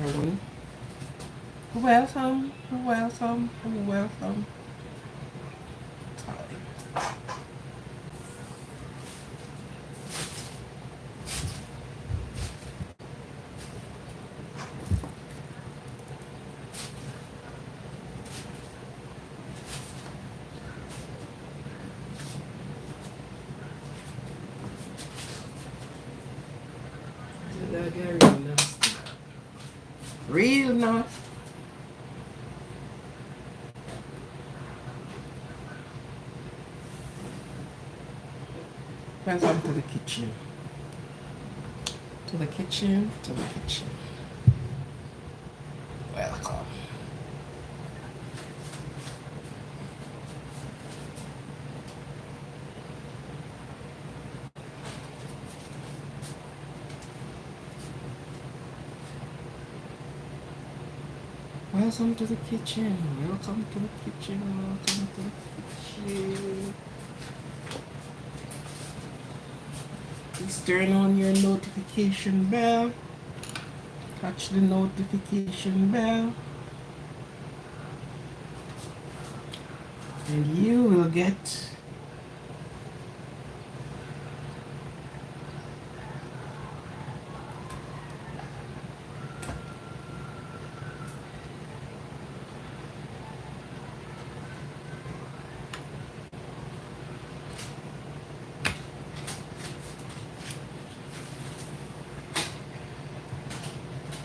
everyone. Welcome, welcome, welcome. Real nice. Welcome to the kitchen. To the kitchen, to the kitchen. Welcome. Welcome to the kitchen. Welcome to the kitchen. Welcome to the kitchen. Please turn on your notification bell. Touch the notification bell. And you will get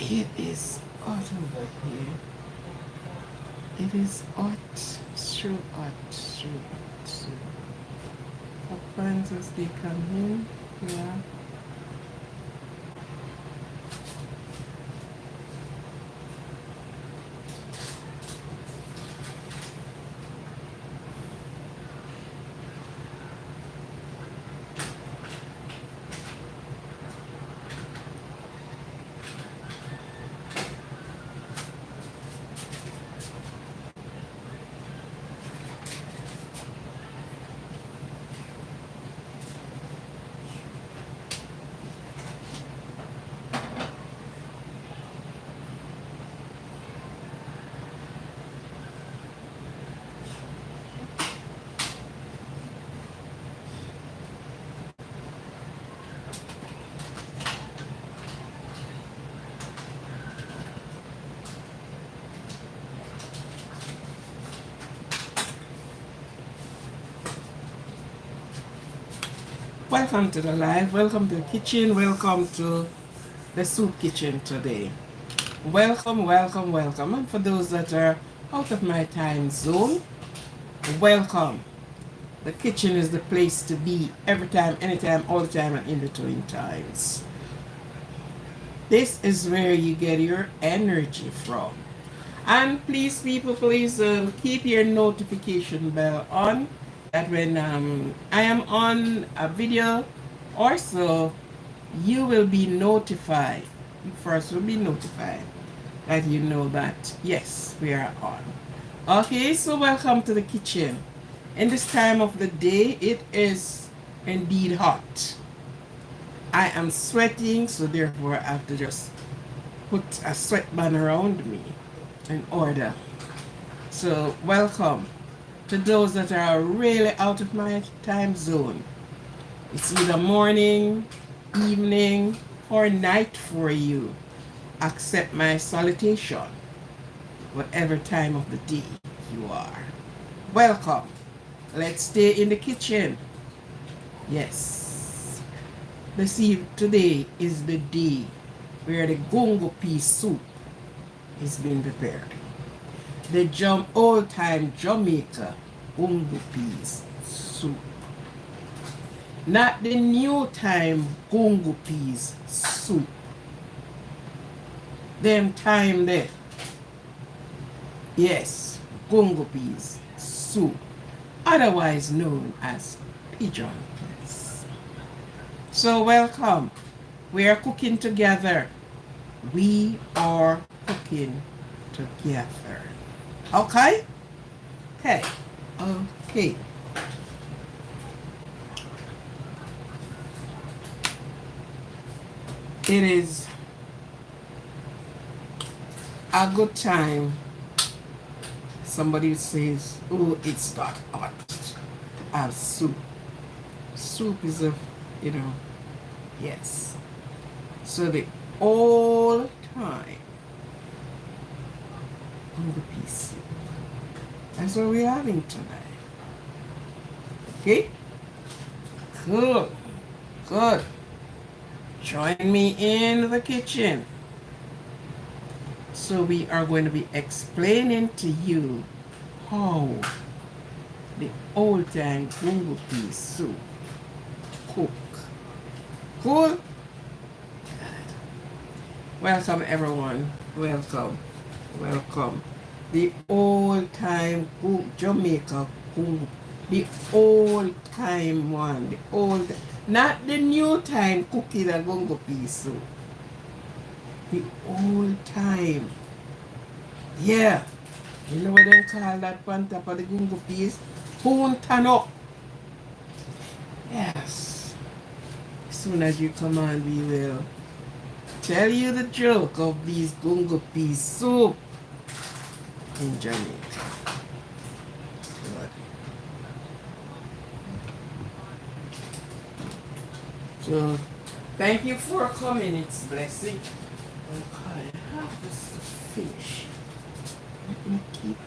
it is hot over here. It is hot, so hot, so hot. So our friends as they come in, yeah. Welcome to the live, welcome to the kitchen, welcome to the soup kitchen today. Welcome, welcome, welcome. And for those that are out of my time zone, welcome. The kitchen is the place to be every time, anytime, all the time, and in between times. This is where you get your energy from. And please, people, please keep your notification bell on. That when I am on a video or so, you will be notified. You first will be notified that you know that, yes, we are on. Okay, so welcome to the kitchen. In this time of the day, it is indeed hot. I am sweating, so therefore I have to just put a sweatband around me in order. So welcome to those that are really out of my time zone. It's either morning, evening, or night for you. Accept my salutation, whatever time of the day you are. Welcome. Let's stay in the kitchen. Yes. Today is the day where the gongo pea soup is being prepared. The old-time Jamaica gongo peas soup. Not the new-time gongo peas soup. Them time there. Yes, gongo peas soup, otherwise known as pigeon peas. So welcome. We are cooking together. We are cooking together. Okay? Okay. Okay. It is a good time. Somebody says, oh, it's not hot to have soup. Soup is a, you know, yes. So the all time on the pea soup. That's what we're having tonight. Okay? Cool. Good. Join me in the kitchen. So we are going to be explaining to you how the old time gungo pea soup cook. Cool? Welcome everyone. Welcome. Welcome. The old time Jamaica gungo. The old time one. The old, not the new time cooking the gungo pea soup. The old time. Yeah. You know what they call that on top of the gungo peas? Puntano. Yes. As soon as you come on, we will tell you the joke of these gungo pea soup in Jamaica. Good. So, thank you for coming. It's a blessing. Okay, I have this to finish. Let me keep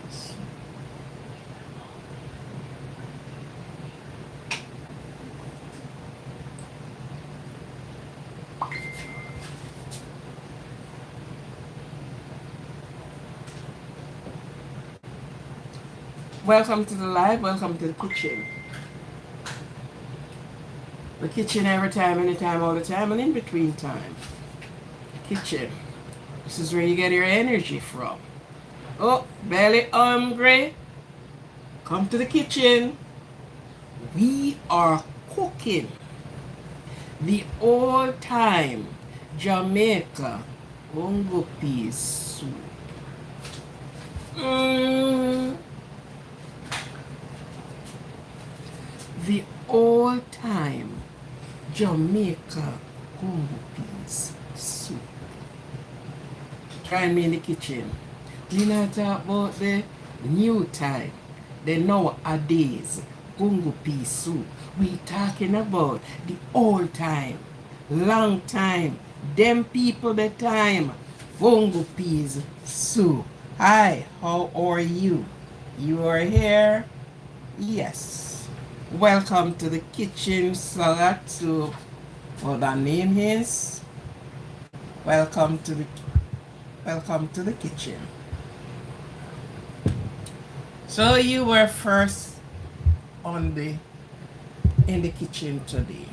this. Welcome to the live. Welcome to the kitchen. The kitchen every time, anytime, all the time, and in between time. Kitchen. This is where you get your energy from. Oh, belly hungry? Come to the kitchen. We are cooking the old time Jamaica gungo pea soup. The old time Jamaica gungo peas soup. Try me in the kitchen. We not talk about the new time, the nowadays gungo pea soup. We talking about the old time, long time, them people the time, gungo peas soup. Hi, how are you? You are here? Yes. Welcome to the kitchen salad soup. What the name is? Welcome to the kitchen. So you were first in the kitchen today.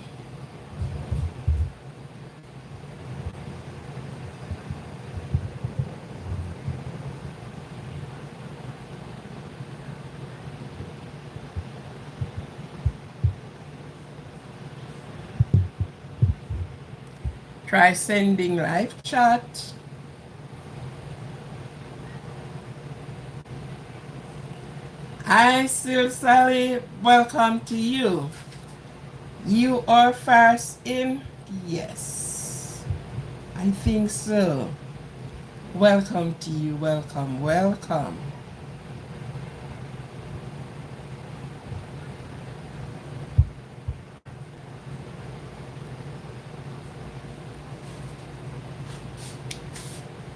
Try sending live chat. Hi, still Sally. Welcome to you. You are first in? Yes, I think so. Welcome to you. Welcome, welcome.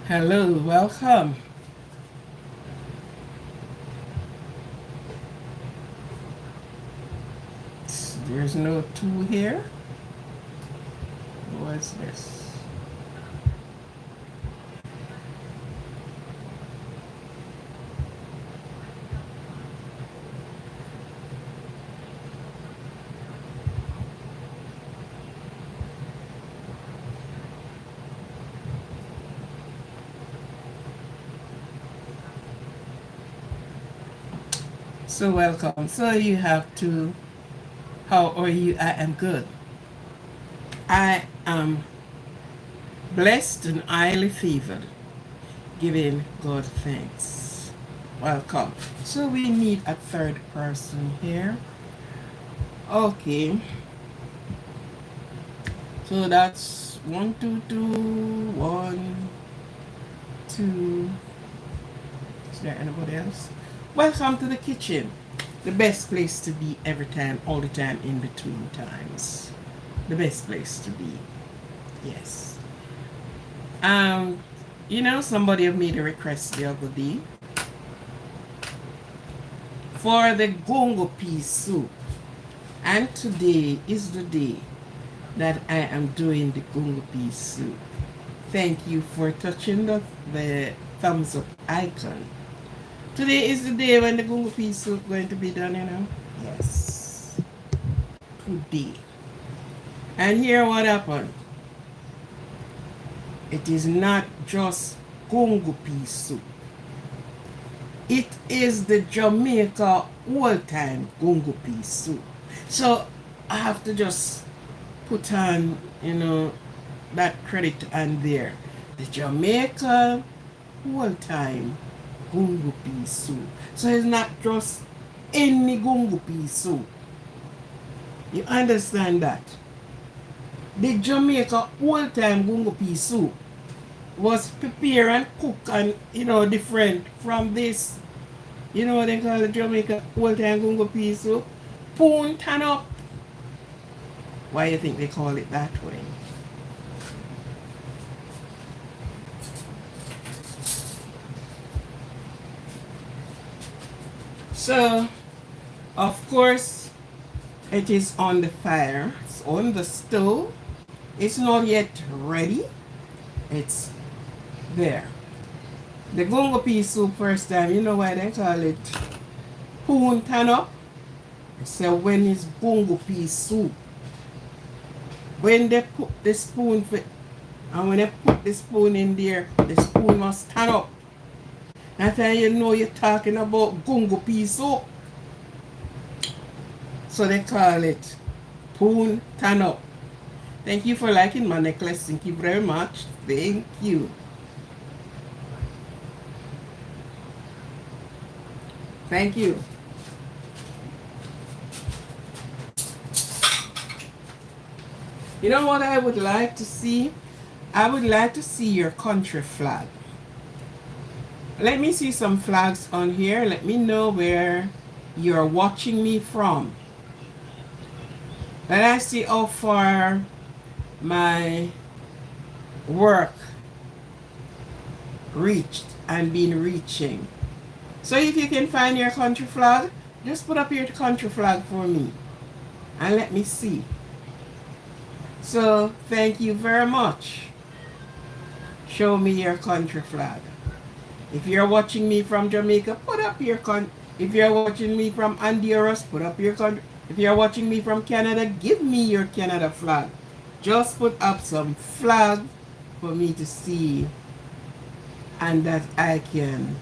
Hello, welcome. There's no two here. What's this? So welcome. So you have to, how are you? I am good. I am blessed and highly favored, giving God thanks. Welcome. So we need a third person here. Okay. So that's 1, 2, 2, 1, to... Is there anybody else? Welcome to the kitchen. The best place to be every time, all the time, in between times. The best place to be. Yes. Somebody have made a request the other day for the gongo pea soup. And today is the day that I am doing the gongo pea soup. Thank you for touching the thumbs up icon. Today is the day when the gongo pea soup going to be done. Yes. Today. And here what happened. It is not just gongo pea soup. It is the Jamaica old-time gongo pea soup. So I have to just put on, that credit on there. The Jamaica old-time gongo pea soup. So it's not just any gongo pea soup. You understand that? The Jamaica old-time gongo pea soup was prepared and cooked and, different from this. You know what they call the Jamaica old-time gongo pea soup? Poon tan up. Why do you think they call it that way? So, of course, it is on the fire. It's on the stove. It's not yet ready. It's there. The gongo pea soup first time, you know why they call it poon tan up? So when it's gongo pea soup, when they put the spoon and when they put the spoon in there, the spoon must stand up. That's how you know you're talking about gongo pea soup. So they call it poon tan up. Thank you for liking my necklace. Thank you very much. Thank you. Thank you. You know what I would like to see? I would like to see your country flag. Let me see some flags on here. Let me know where you're watching me from. Let I see how far my work reached and been reaching. So if you can find your country flag, just put up your country flag for me and let me see. So thank you very much. Show me your country flag. If you're watching me from Jamaica, put up your country. If you're watching me from Honduras, put up your country. If you're watching me from Canada, give me your Canada flag. Just put up some flag for me to see and that I can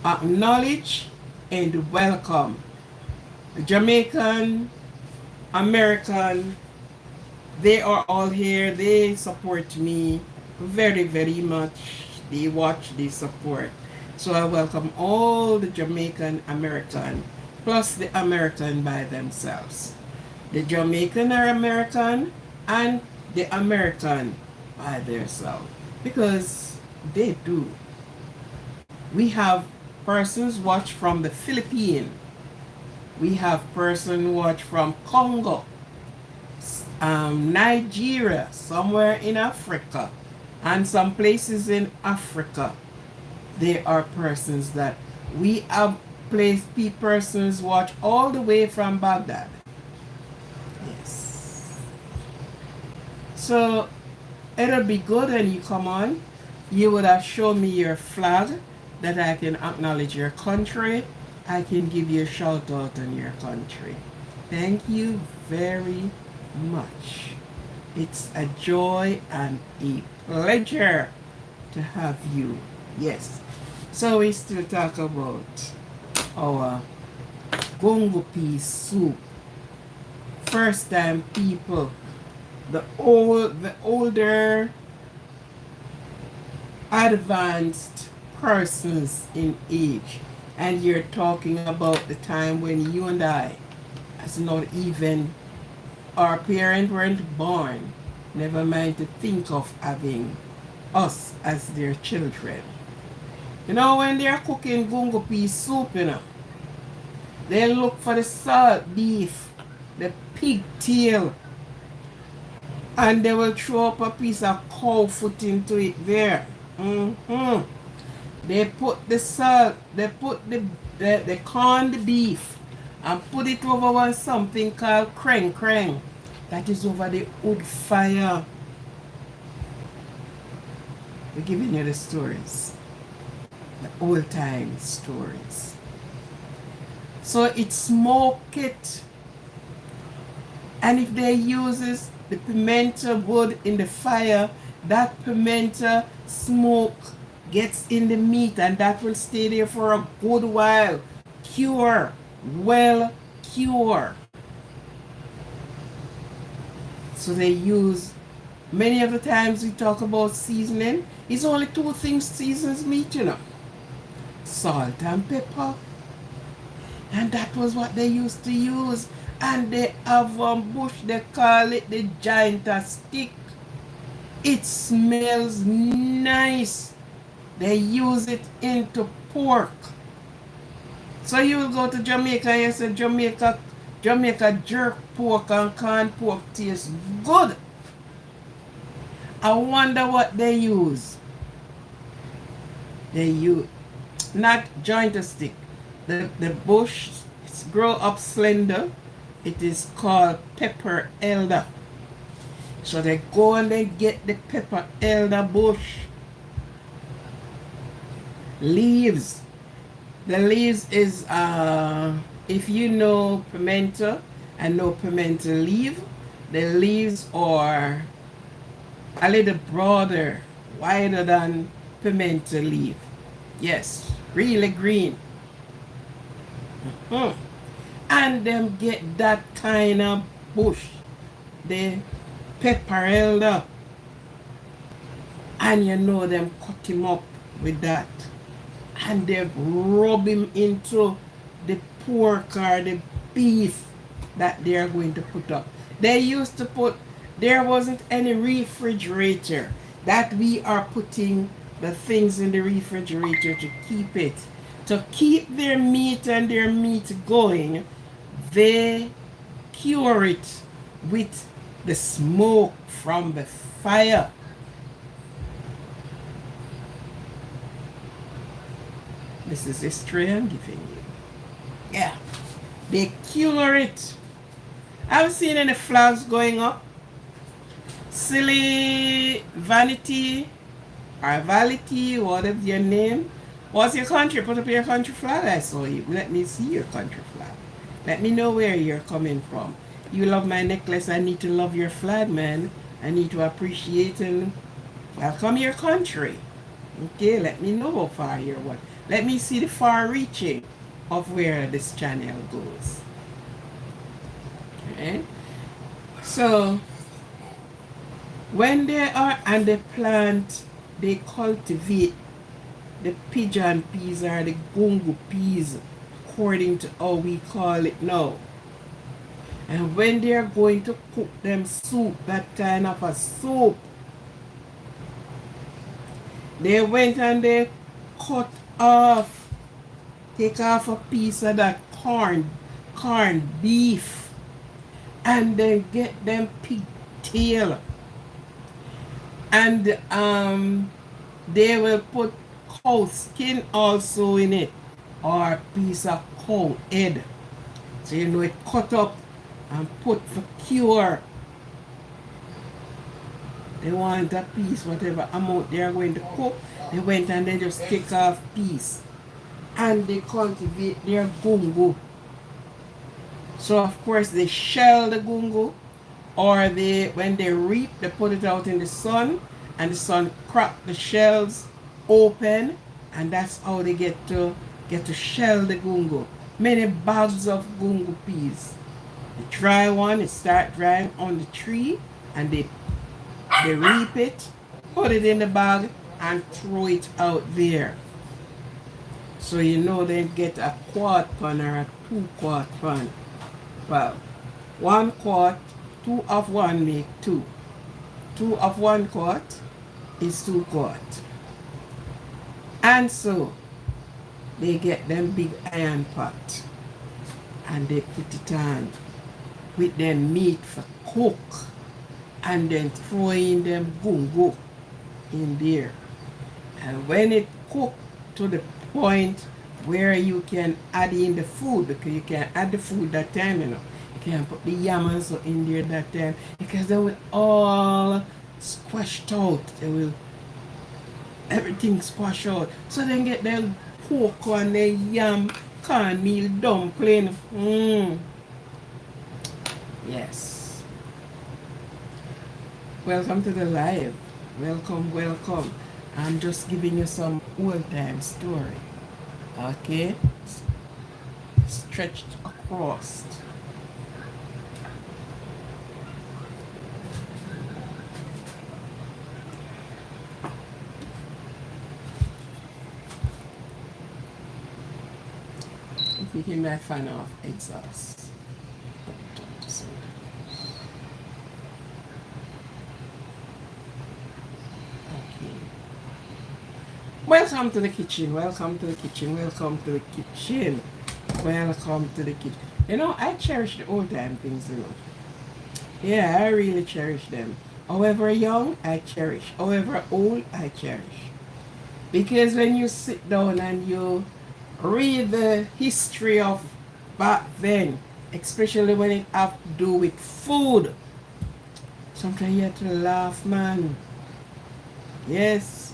acknowledge and welcome the Jamaican, American. They are all here. They support me very, very much. They watch, they support. So I welcome all the Jamaican, American, plus the American by themselves. The Jamaican are American and the American by themselves. Because they do. We have persons watch from the Philippines. We have persons watch from Congo, Nigeria, somewhere in Africa, and some places in Africa. There are persons that we have persons watch all the way from Baghdad. Yes. So it'll be good when you come on. You would have shown me your flag that I can acknowledge your country. I can give you a shout out on your country. Thank you very much. It's a joy and a pleasure to have you. Yes. So we still talk about our gongo pea soup. First time people, the older advanced persons in age, and you're talking about the time when you and I, as not even our parents weren't born, never mind to think of having us as their children. You know, when they're cooking gungo pea soup, you know, they look for the salt beef, the pig tail, and they will throw up a piece of cow foot into it there. Mm-hmm. They put the salt, they put the corned beef and put it over on something called kreng kreng. That is over the wood fire. We're giving you the stories, the old time stories. So it smoke it, and if they uses the pimento wood in the fire, that pimento smoke gets in the meat, and that will stay there for a good while. Cure, well cure. So they use, many of the times we talk about seasoning, it's only two things seasons meat, you know. Salt and pepper. And that was what they used to use. And they have one bush, they call it the giant stick. It smells nice. They use it into pork. So you will go to Jamaica and you say Jamaica jerk pork and canned pork tastes good. I wonder what they use. They use not joint stick. The bush grow up slender. It is called pepper elder. So they go and they get the pepper elder bush leaves. The leaves is if you know pimento and know pimento leaf, the leaves are a little broader, wider than pimento leaf. Yes, really green. And them get that kind of bush, the pepper elder, and you know them cut him up with that, and they rub him into the pork or the beef that they are going to put up. They used to put, there wasn't any refrigerator that we are putting the things in the refrigerator to keep it. To keep their meat and their meat going, they cure it with the smoke from the fire. This is history I'm giving you. Yeah. They cure it. I've seen any flags going up. Silly Vanity or Vality, whatever your name. What's your country? Put up your country flag. I saw you. Let me see your country flag. Let me know where you're coming from. You love my necklace. I need to love your flag, man. I need to appreciate and welcome your country. Okay, let me know how far you're what. Let me see the far reaching of where this channel goes. Okay. So when they are and they plant, they cultivate the pigeon peas or the gungo peas according to how we call it now. And when they're going to cook them soup, that kind of a soup, they went and they cut off, take off a piece of that corned beef, and then get them pig tail. And they will put cow skin also in it, or a piece of cow head. So you know it cut up and put for cure. They want a piece, whatever amount they are going to cook, they went and they just take off piece. And they cultivate their gungo. So of course they shell the gungo, or they, when they reap, they put it out in the sun, and the sun crack the shells open, and that's how they get to shell the gungo. Many bags of gungo peas. The dry one, it start drying on the tree, and they reap it, put it in the bag, and throw it out there. So you know they get a quart pan or a 2-quart pan. Well, 1 quart, 2 of 1 make 2. 2 of 1 quart is 2 quart. And so they get them big iron pot and they put it on with them meat for cook and then throw in them gungo in there. And when it cook to the point where you can add in the food, because you can add the food that time, you know. You can put the yam and so in there that time because they will all squashed out. They will everything squash out. So then get the pork and the yam, cornmeal, dumpling. Yes. Welcome to the live. Welcome, welcome. I'm just giving you some old time story. Okay? Stretched across. Picking my fan off exhaust. Okay. Welcome to the kitchen. Welcome to the kitchen. Welcome to the kitchen. Welcome to the kitchen. You know, I cherish the old time things, you know. Yeah, I really cherish them. However young, I cherish. However old, I cherish. Because when you sit down and you read the history of back then, especially when it have to do with food, sometimes you have to laugh, man. Yes.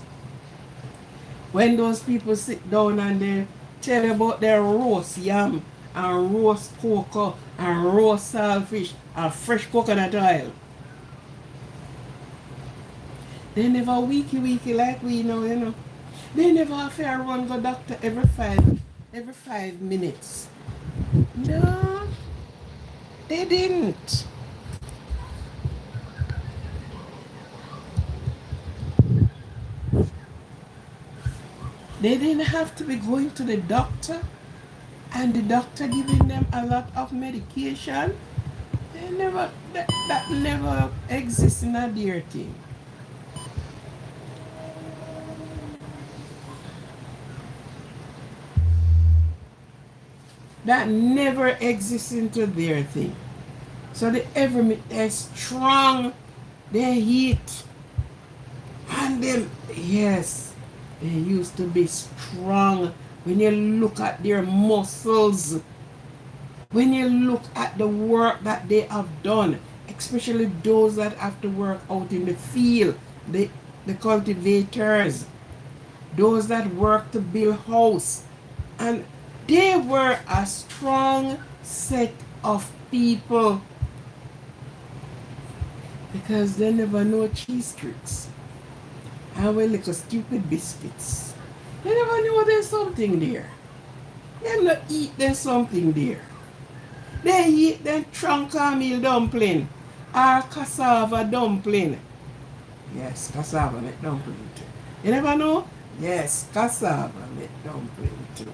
When those people sit down and they tell you about their roast yam and roast cocoa and roast saltfish and fresh coconut oil. They never weeky like we know, you know. They never have to run go doctor every 5 minutes. No, they didn't. They didn't have to be going to the doctor and the doctor giving them a lot of medication. They never that never exists in a dear thing. That never exists into their thing. So they're strong, they heat, and them, yes, they used to be strong. When you look at their muscles, when you look at the work that they have done, especially those that have to work out in the field, the cultivators, those that work to build house, and they were a strong set of people because they never know cheese tricks. And we little stupid biscuits. They never know there's something there. They not eat there's something there. They eat them trunk meal dumpling or cassava dumpling. Yes, cassava make dumpling too. You never know? Yes, cassava make dumpling too.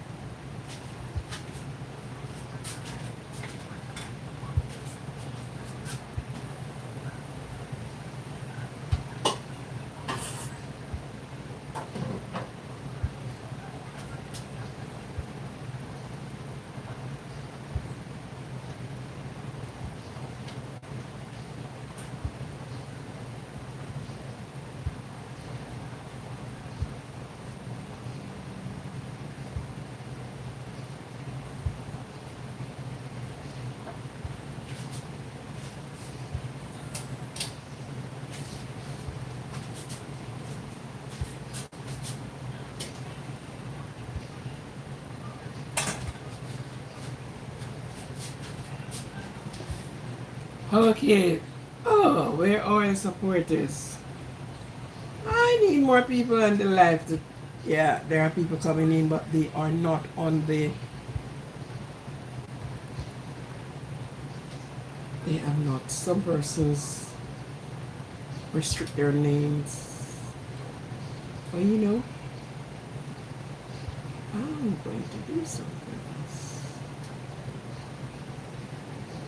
Okay. Oh, where are the supporters? I need more people in the live to. Yeah, there are people coming in, but they are not on the. They are not. Some persons restrict their names. Well, you know, I'm going to do something else.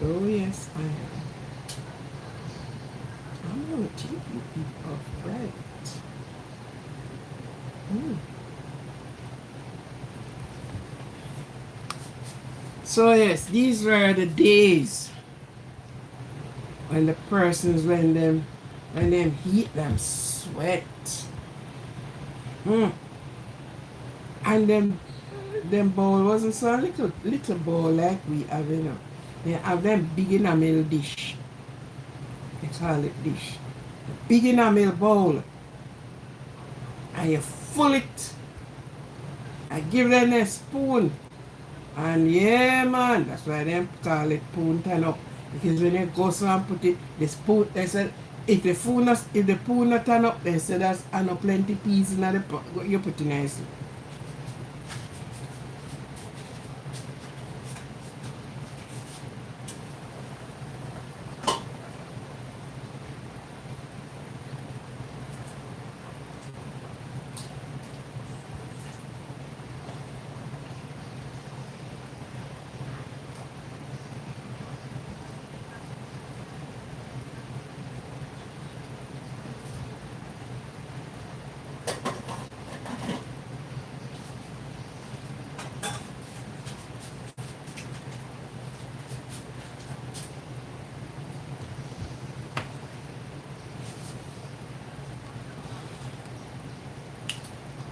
Oh, yes, I am. I'm going to take you people off private. So yes, these were the days when the persons when them heat them sweat. Mm. And them bowl wasn't so little bowl like we have, you know. They have them big enamel dish. They call it dish. Big enamel bowl. And you full it. I give them a spoon. And yeah man, that's why they call it spoon turn up. Because when you go so and put it, the spoon they said if the spoon not turn up, they said that's and plenty peas in the pot you put in nicely.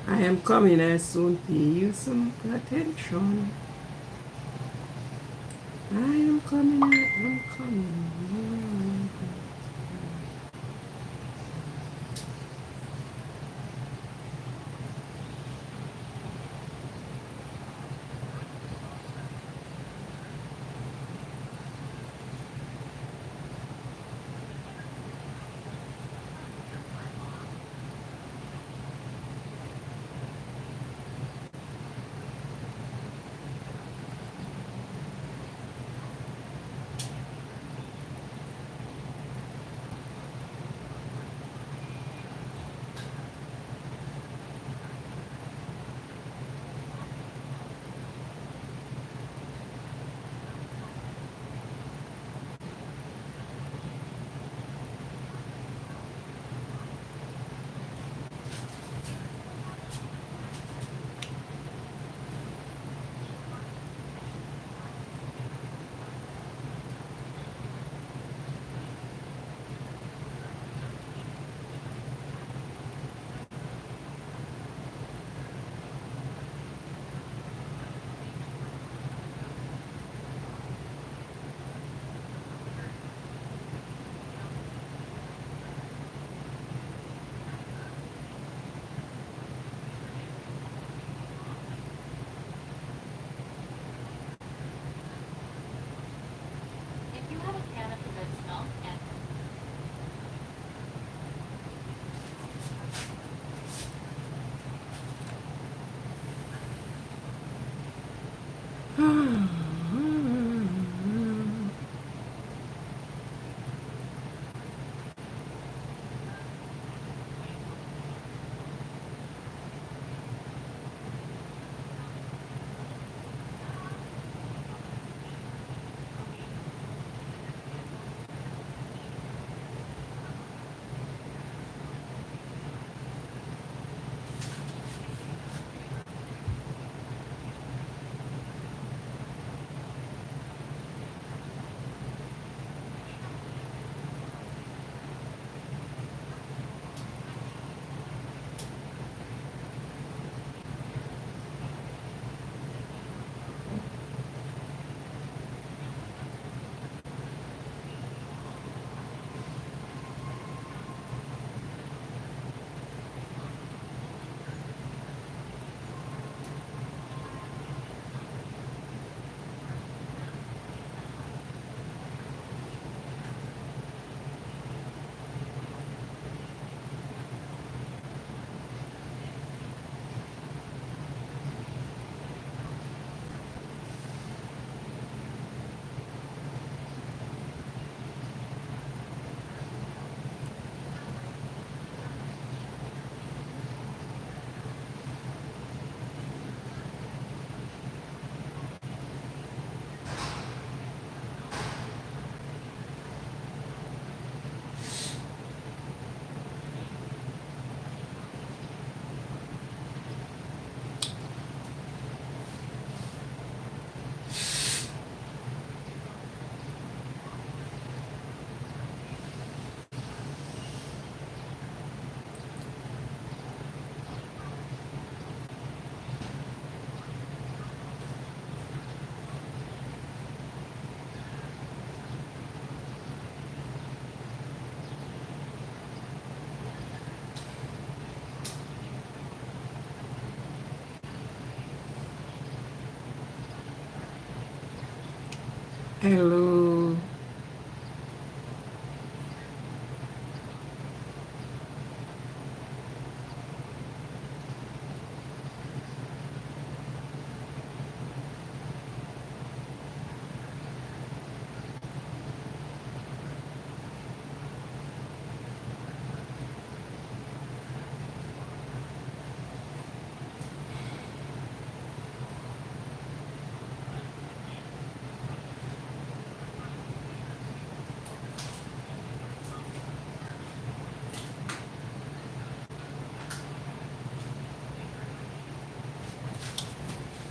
I am coming, I soon pay you some attention. I am coming, I am coming. If you have a can of the goat's milk and Hello.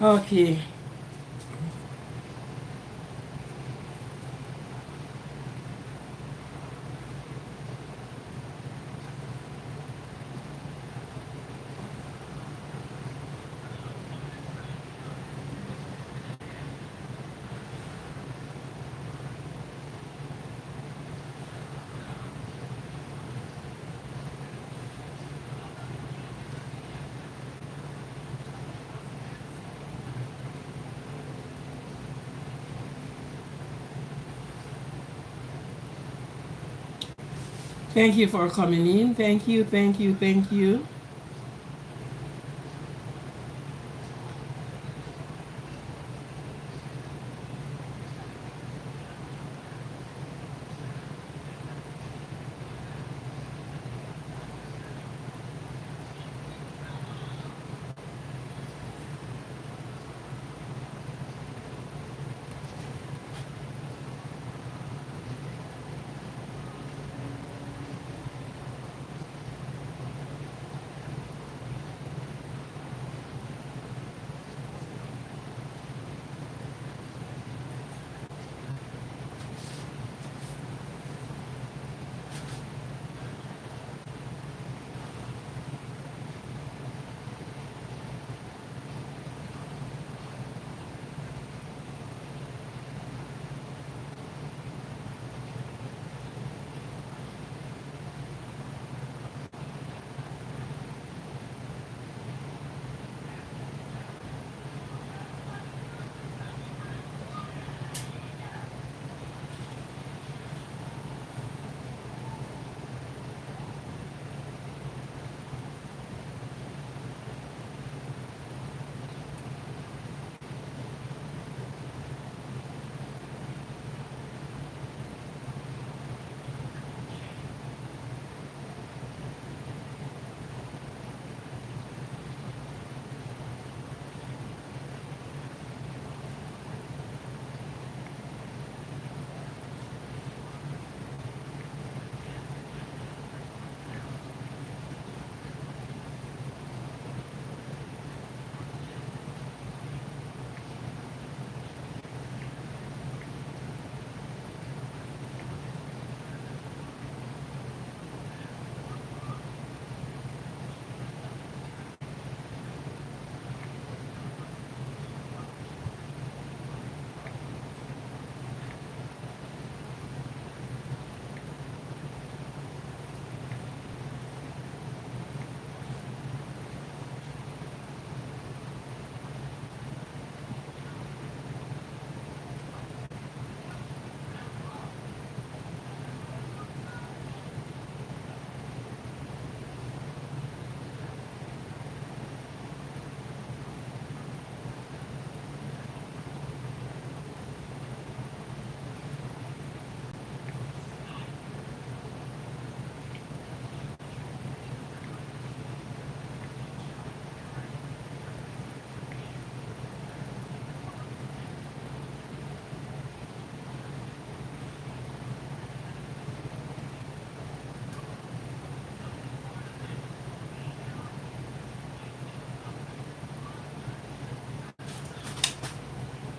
Okay. Thank you for coming in. Thank you, thank you, thank you.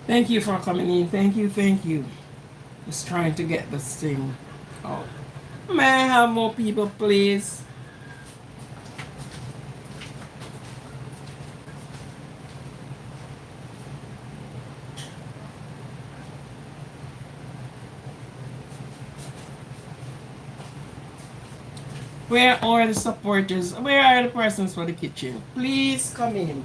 Thank you for coming in. Thank you, thank you. Just trying to get this thing out. May I have more people, please? Where are the supporters? Where are the persons for the kitchen? Please come in.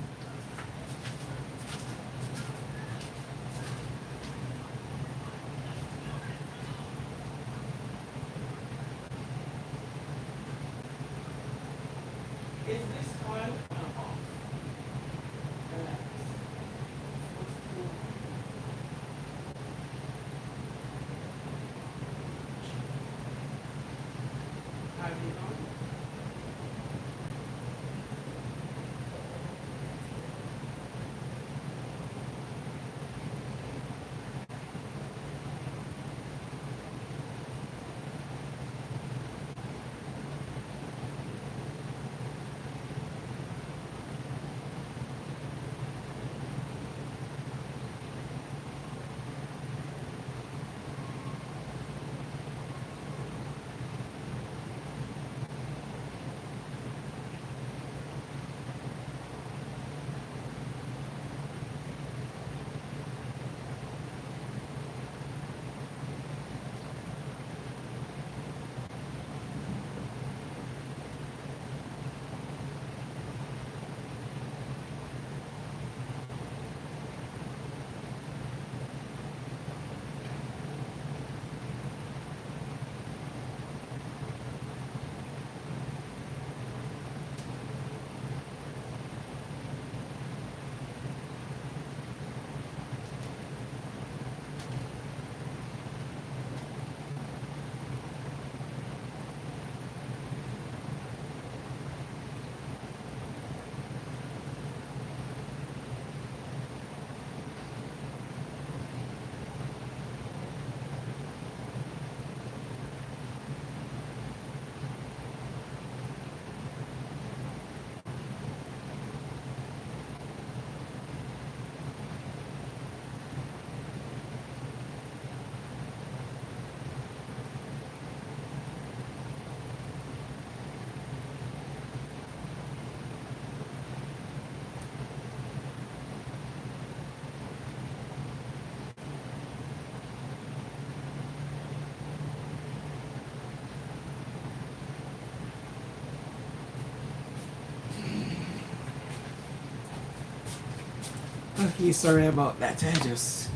Okay, sorry about that. I just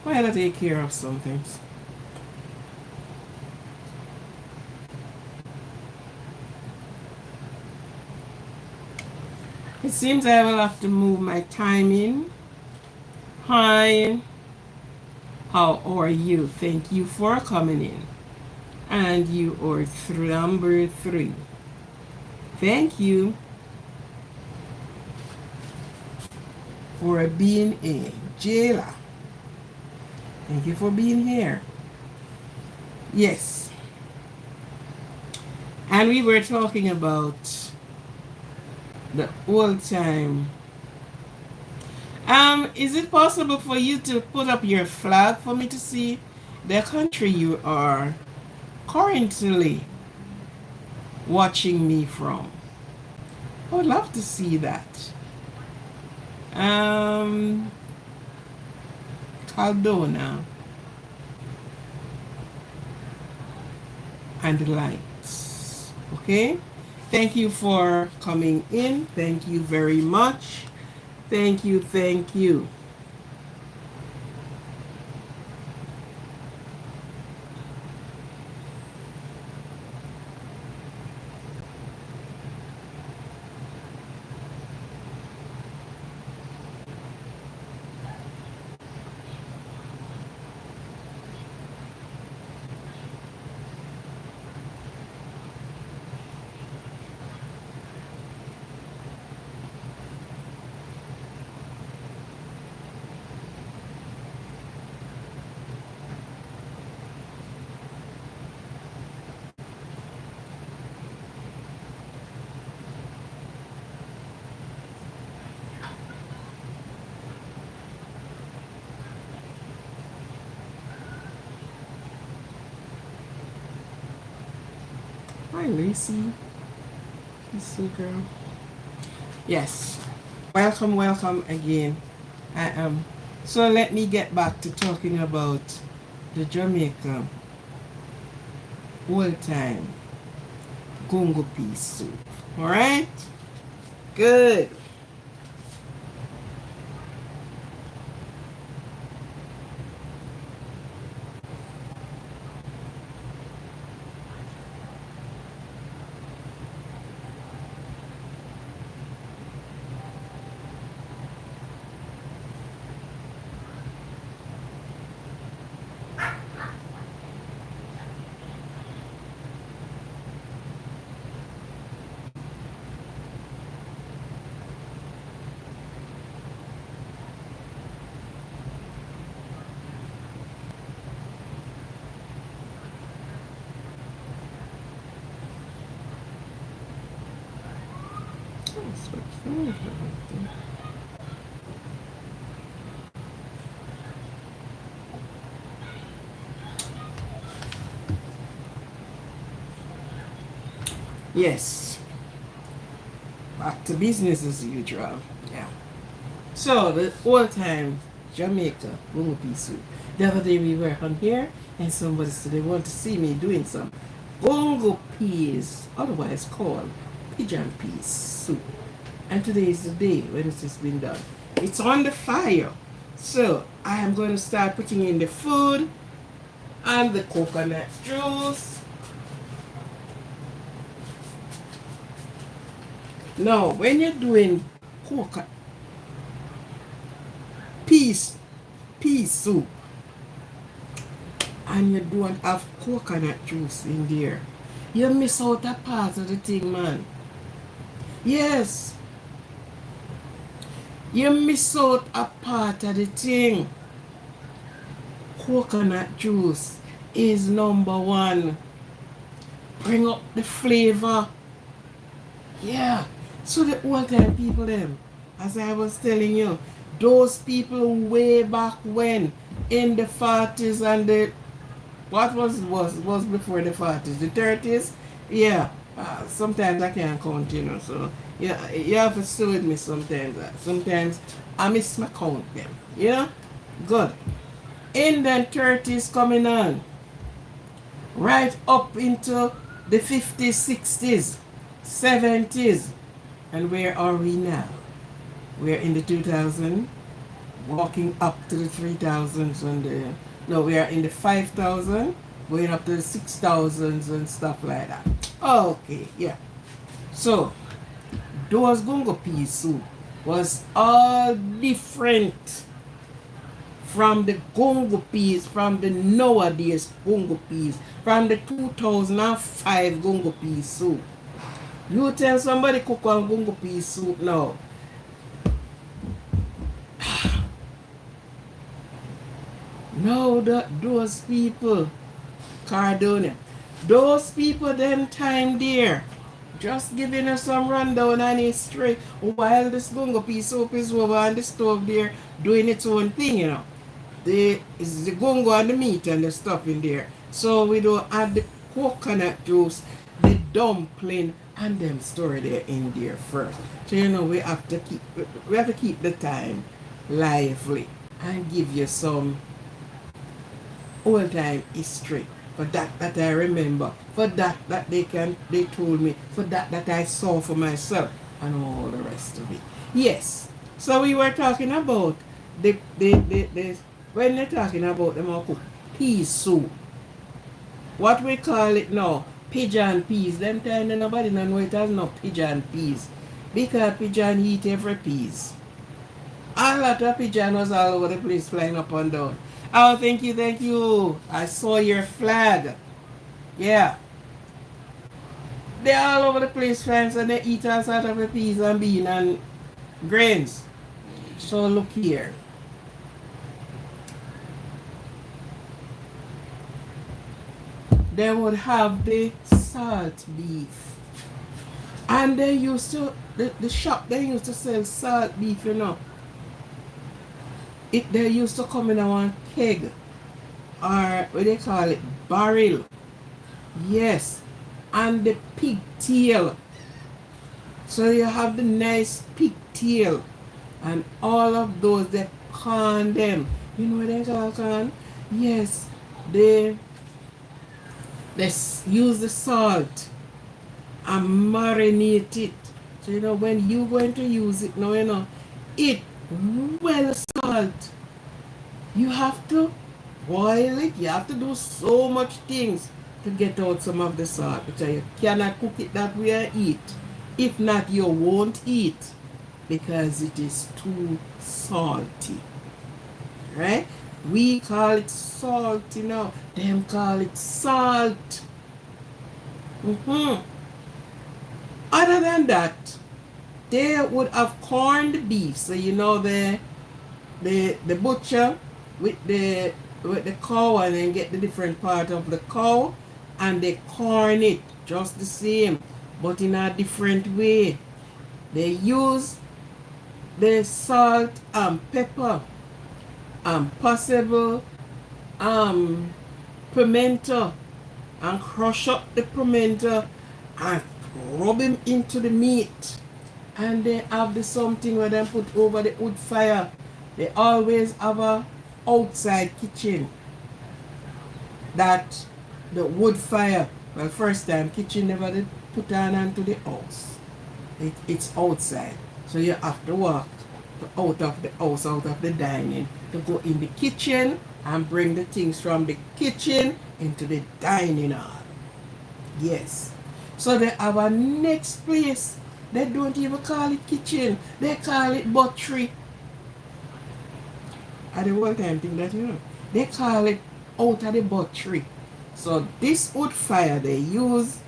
wanted to take care of some things. It seems I will have to move my timing. Hi, how are you? Thank you for coming in. And you are number 3. Thank you for being a jailer. Thank you for being here. Yes. And we were talking about the old time. Is it possible for you to put up your flag for me to see the country you are currently watching me from? I would love to see that. Um, Caldona and the lights. Okay. Thank you for coming in. Thank you very much. Thank you. Thank you. Hi, Lucy. Lucy girl. Yes. Welcome, welcome again. I am. So let me get back to talking about the Jamaica old time gungo pea soup. All right. Good. Yes. Back to business as usual. Yeah. So the old time Jamaica gungo pea soup. The other day we were on here and somebody said they want to see me doing some gungo peas, otherwise called pigeon pea soup. And today is the day when it has been done. It's on the fire. So I am going to start putting in the food and the coconut juice. Now, when you're doing coconut pea soup and you don't have coconut juice in there, you miss out a part of the thing, man. Yes, you miss out a part of the thing. Coconut juice is number one. Bring up the flavor. Yeah. So the old time people them, as I was telling you, those people way back when, in the 40s and the what was before the 40s, the 30s, yeah. Sometimes I can't count, So yeah, you have to stay with me sometimes. Sometimes I miss my count them. Good. In the 30s coming on, right up into the 50s, 60s, 70s, and where are we now? We're in the 2000. walking up to the 3,000s and the, no, we are in the 5,000, going up to the 6,000s and stuff like that. Okay, yeah. So those gungo peas soup was all different from the gungo peas, from the nowadays gungo peas, from the 2005 gungo pea soup. You tell somebody cook on gungo pea soup now. No, those people, Cardonia, those people them time there, just giving us some rundown on history while this gungo pea soup is over on the stove there doing its own thing, you know. It's the gungo and the meat and the stuff in there. So we don't add the coconut juice, the dumpling, and them story there in there first. So you know we have to keep the time lively and give you some old time history. For that I remember. For that they told me. For that I saw for myself and all the rest of it. Yes. So we were talking about the when they're talking about them cook pea soup. What we call it now, pigeon peas. Them time nobody know it as no pigeon peas. Because pigeon eat every peas. A lot of pigeon was all over the place flying up and down. Oh, thank you, thank you. I saw your flag. Yeah. They're all over the place, friends, and they eat all sorts of the peas and beans and grains. So look here. They would have the salt beef. And they used to, the shop, they used to sell salt beef, you know. They used to come in a one keg, or what they call it, barrel. Yes. And the pigtail. So you have the nice pigtail. And all of those, they corn them. You know what they call corn? Yes. They use the salt and marinate it. So you know when you're going to use it now, you know, it well salt. You have to boil it. You have to do so much things to get out some of the salt, because you cannot cook it that way and eat. If not, you won't eat because it is too salty. Right? We call it salty now. Them call it salt. Other than that, they would have corned beef. So you know the butcher with the cow, and then get the different part of the cow and they corn it just the same, but in a different way. They use the salt and pepper and possible pimento, and crush up the pimento and rub him into the meat. And they have the something where they put over the wood fire. They always have a outside kitchen that the wood fire, well, first time kitchen never did put on onto the house. It's outside. So you have to walk out of the house, out of the dining, to go in the kitchen and bring the things from the kitchen into the dining hall. Yes. So they have a next place. They don't even call it kitchen. They call it butchery. At the one time thing that you know. They call it out of the butchery. So this wood fire, they use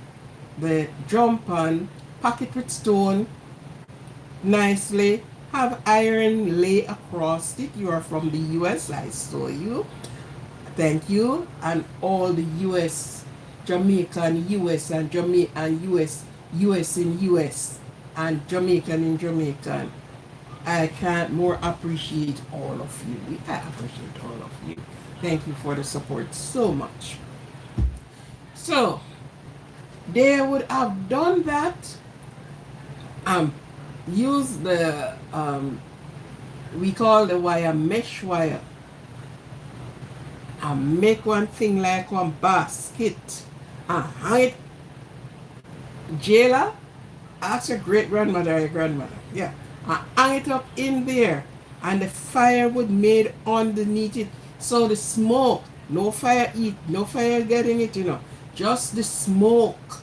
the drum pan, pack it with stone, nicely, have iron lay across it. You are from the US, I saw you. Thank you. And all the US, Jamaican US and US, US in US and Jamaican in Jamaican. I can't more appreciate all of you. I appreciate all of you. Thank you for the support so much. So, they would have done that, use the, we call the wire mesh wire, and make one thing like one basket, and hang it. Jailer, ask your great grandmother or your grandmother, yeah, and hang it up in there, and the firewood made underneath it. So the smoke, no fire heat, no fire getting it, just the smoke.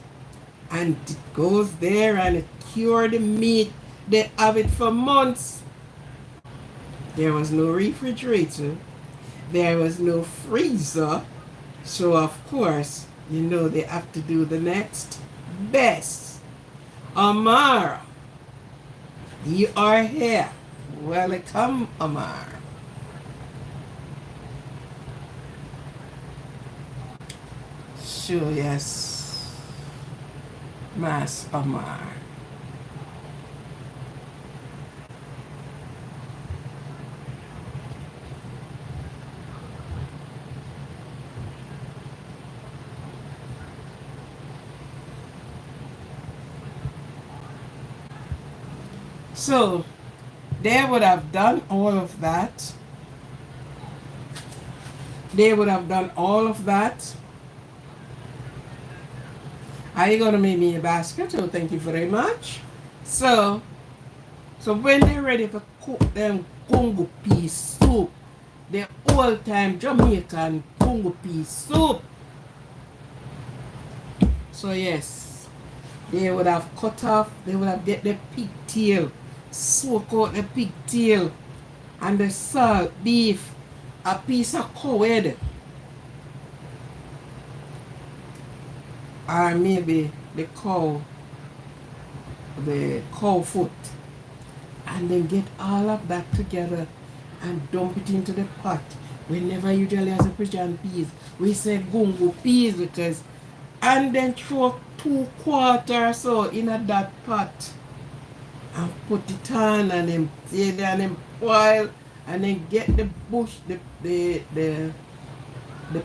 And it goes there and it cure the meat. They have it for months. There was no refrigerator. There was no freezer. So of course, they have to do the next best. Amara, you are here. Welcome, Amar. Sure, yes. Mas Amar. So, they would have done all of that. They would have done all of that. Are you going to make me a basket? Oh, thank you very much. So when they're ready to cook them Congo pea soup, the old time Jamaican Congo pea soup. So yes, they would have cut off, they would have get the pigtail, soak out the pigtail, and the salt beef, a piece of cow head, or maybe the cow foot, and then get all of that together and dump it into the pot. We never usually has a pigeon peas. We say gungo peas because, and then throw 2/4 so in that pot and put it on and then stay there and then boil and then get the bush, the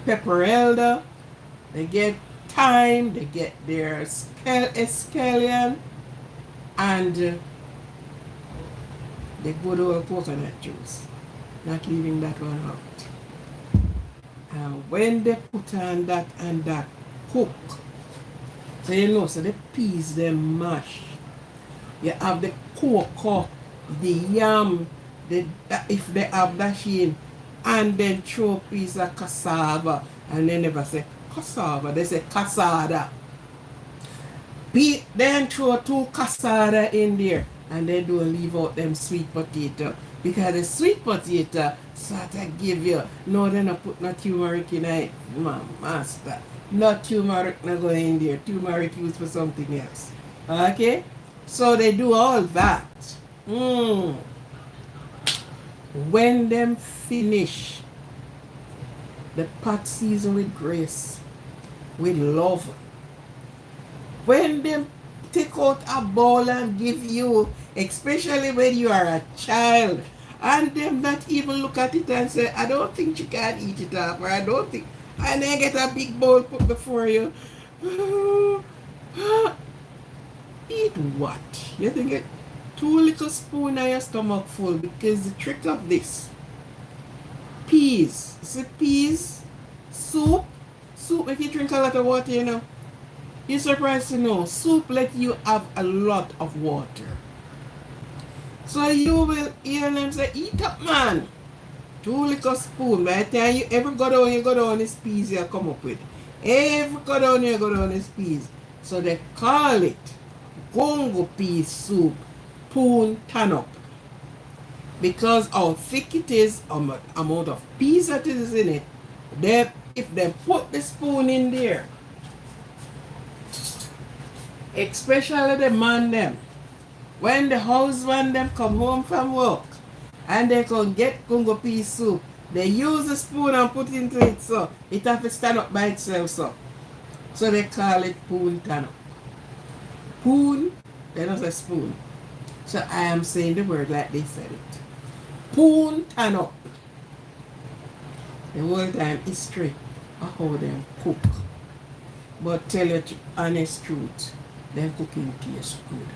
pepper elder, they get thyme, they get their scallion and the good old coconut juice, not leaving that one out. And when they put on that and that cook, so the peas they mash. You have the cocoa, the yam, if they have that in, and then throw a piece of cassava, and they never say cassava, they say cassada. Then throw 2 cassada in there, and they don't leave out them sweet potato, because the sweet potato sort of give you, no, they not put no turmeric in it, master. Not turmeric not going in there, turmeric used for something else. Okay? So they do all that. When them finish, the pot season with grace, with love. When them take out a bowl and give you, especially when you are a child, and them not even look at it and say, I don't think you can eat it up, or I don't think, and then get a big bowl put before you. Eat what? You think it 2 little spoon in your stomach full, because the trick of this, peas, see peas, soup if you drink a lot of water, you're surprised to know, soup let you have a lot of water. So you will hear them say, eat up man, 2 little spoon. By the time you ever go down, you go down this peas you come up with. Every go down, you go down this peas. So they call it gongo pea soup, poon turn up. Because how thick it is, amount of peas that is in it, if they put the spoon in there, especially the man them, when the husband them come home from work and they can get gongo pea soup, they use the spoon and put into it, so it have to stand up by itself, so they call it poon turn up. Poon, they don't say spoon. So I am saying the word like they said it. Poon turn up. The whole time history of how them cook. But tell you the honest truth, them cooking tastes good.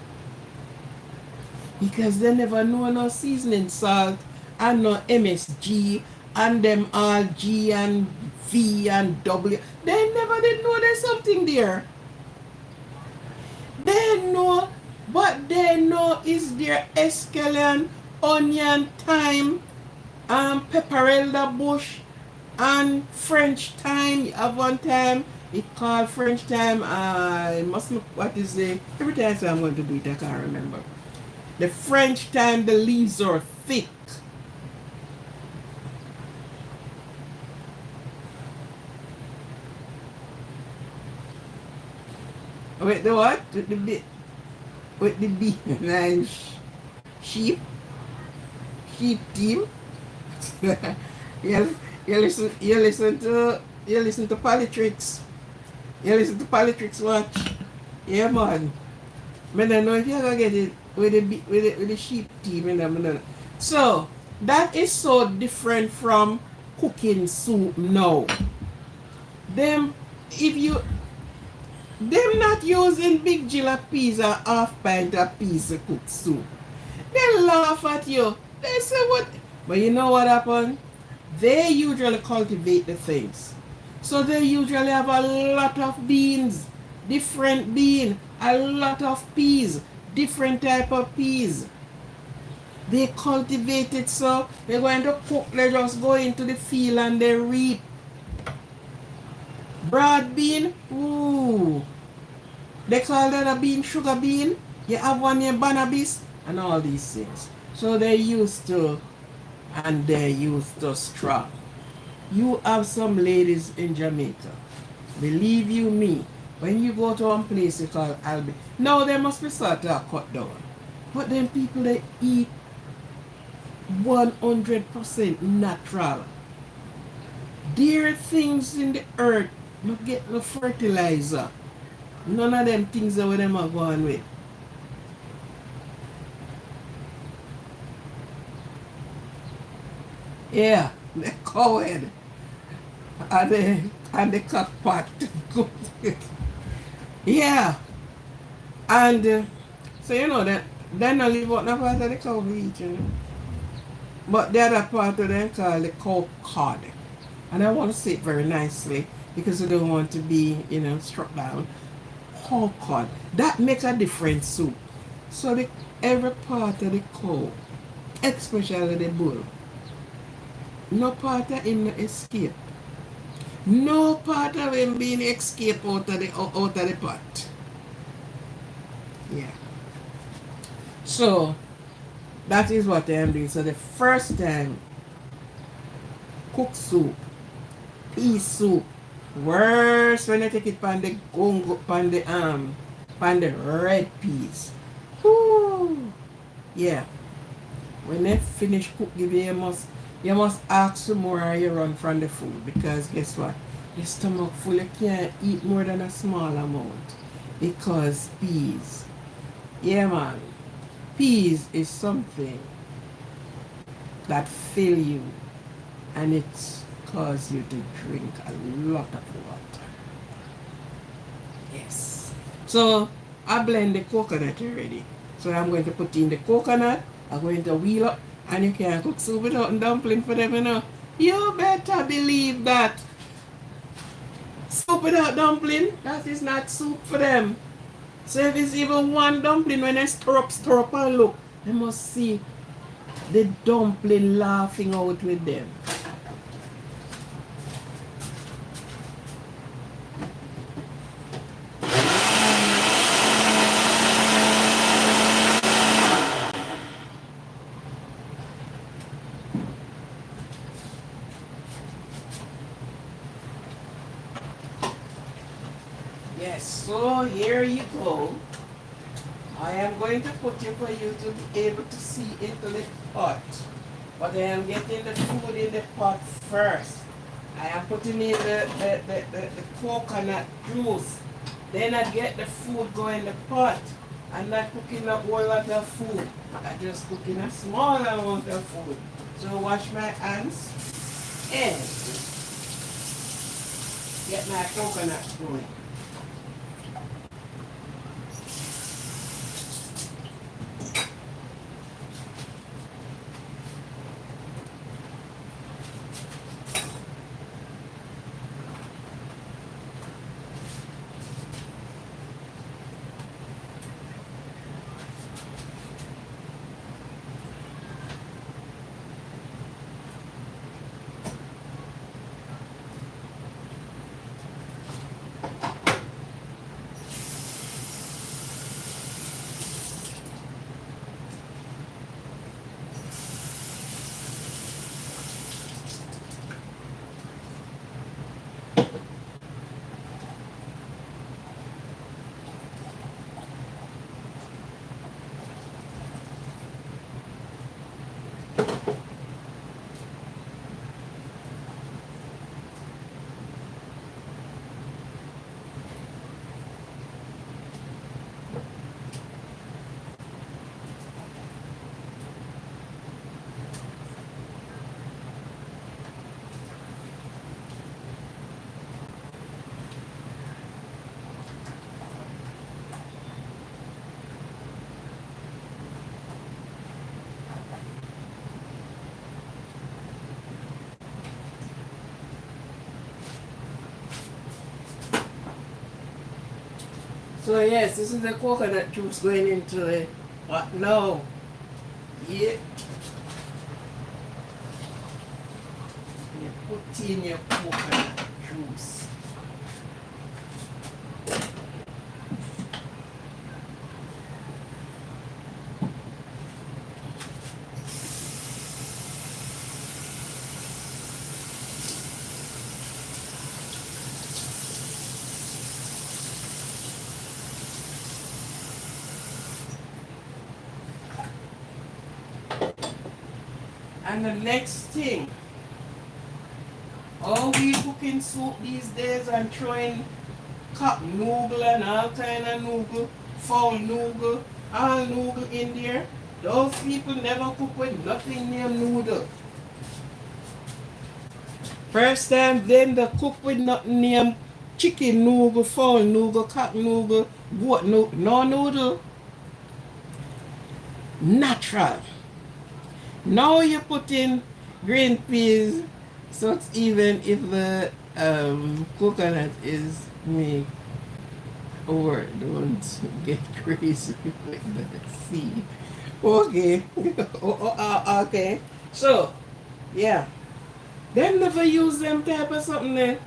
Because they never know no seasoning salt and no MSG and them all G and V and W. They never did know there's something there. They know, what they know is their escallion, onion, thyme, pepperella bush, and French thyme. You have one time it called French thyme. I must look what is the every time I say I'm going to do it, I can't remember. The French thyme, the leaves are thick. With the what? With the bee and sheep team. you, you listen to politics. You listen to politics watch. Yeah man. I don't know if you're gonna get it with the sheep team and them. So that is so different from cooking soup now. Them if you them not using big gill of peas or half pint of peas to cook soup. They laugh at you. They say what? But you know what happened? They usually cultivate the things. So they usually have a lot of beans, different bean, a lot of peas, different type of peas. They cultivate it so they're going to cook, they just go into the field and they reap. Broad bean, ooh. They call that a bean, sugar bean. You have one in Banabis and all these things. So they used to, and they used to strong. You have some ladies in Jamaica. Believe you me, when you go to one place you call Albi, now they must be sort of cut down. But then people they eat 100% natural. There are things in the earth, not get no fertilizer. None of them things that them are going with. Yeah, the cowhead and the cock pot. Yeah, and so you know that they not live out no part of the cow eat, you know. But the other part of them called the cow cod. And I want to say it very nicely because I don't want to be, struck down. Cow cod. That makes a different soup. So every part of the cow, especially the bull, no part of him escape. No part of him being escape out of the pot. Yeah. So that is what I am doing. So the first time, cook soup, pea soup, worse when I take it pan the gongo, pan the red peas. Whoo! Yeah. When they finish cook, you must ask some more or you run from the food because guess what? Your stomach full, you can't eat more than a small amount because peas. Yeah man. Peas is something that fill you and it cause you to drink a lot of water. Yes. So I blend the coconut already. So I'm going to put in the coconut. I'm going to wheel up and you can't cook soup without dumpling for them, you know. You better believe that. Soup without dumpling, that is not soup for them. So if it's even one dumpling, when I stir up and look, they must see the dumpling laughing out with them. Yes, so here you go. I am going to put it for you to be able to see into the pot. But I am getting the food in the pot first. I am putting in the coconut juice. Then I get the food going in the pot. I'm not cooking a whole lot of food. I'm just cooking a small amount of food. So wash my hands and get my coconut going. So yes, this is the coconut juice going into the what now? Yeah. You put in your coconut juice. And the next thing, all we cooking soup these days and throwing cup noodle and all kind of noodle, foul noodle, all noodle in there. Those people never cook with nothing named noodle. First time then they cook with nothing named chicken noodle, fowl noodle, cock noodle, goat noodle, no noodle. Natural. Now you put in green peas, so it's even if the coconut is made or don't get crazy with the seed. Okay. Okay. So, yeah. Them never use them type of something there.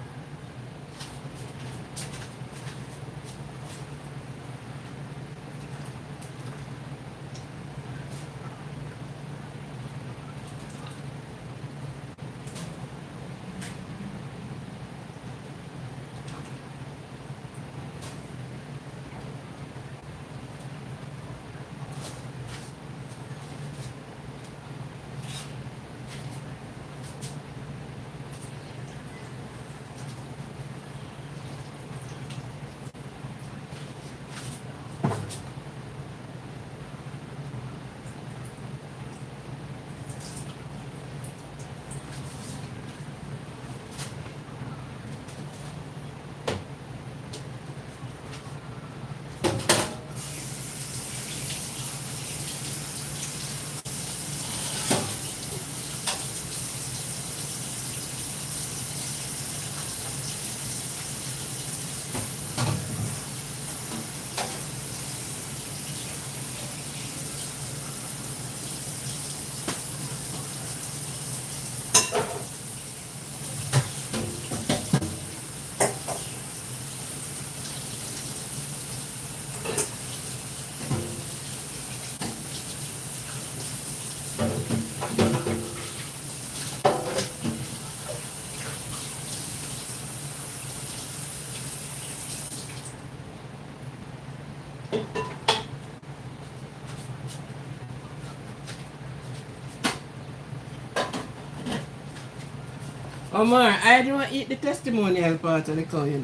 Omar, I don't eat the testimonial part of the cow, you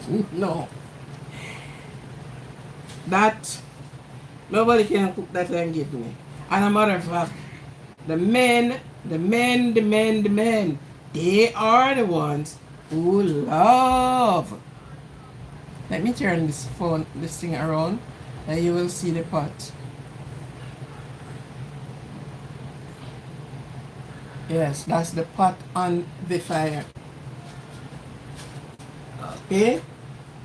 know. No. That nobody can cook that and give me. And a matter of fact, the men, they are the ones who love. Let me turn this thing around, and you will see the pot. Yes, that's the pot on the fire. Okay,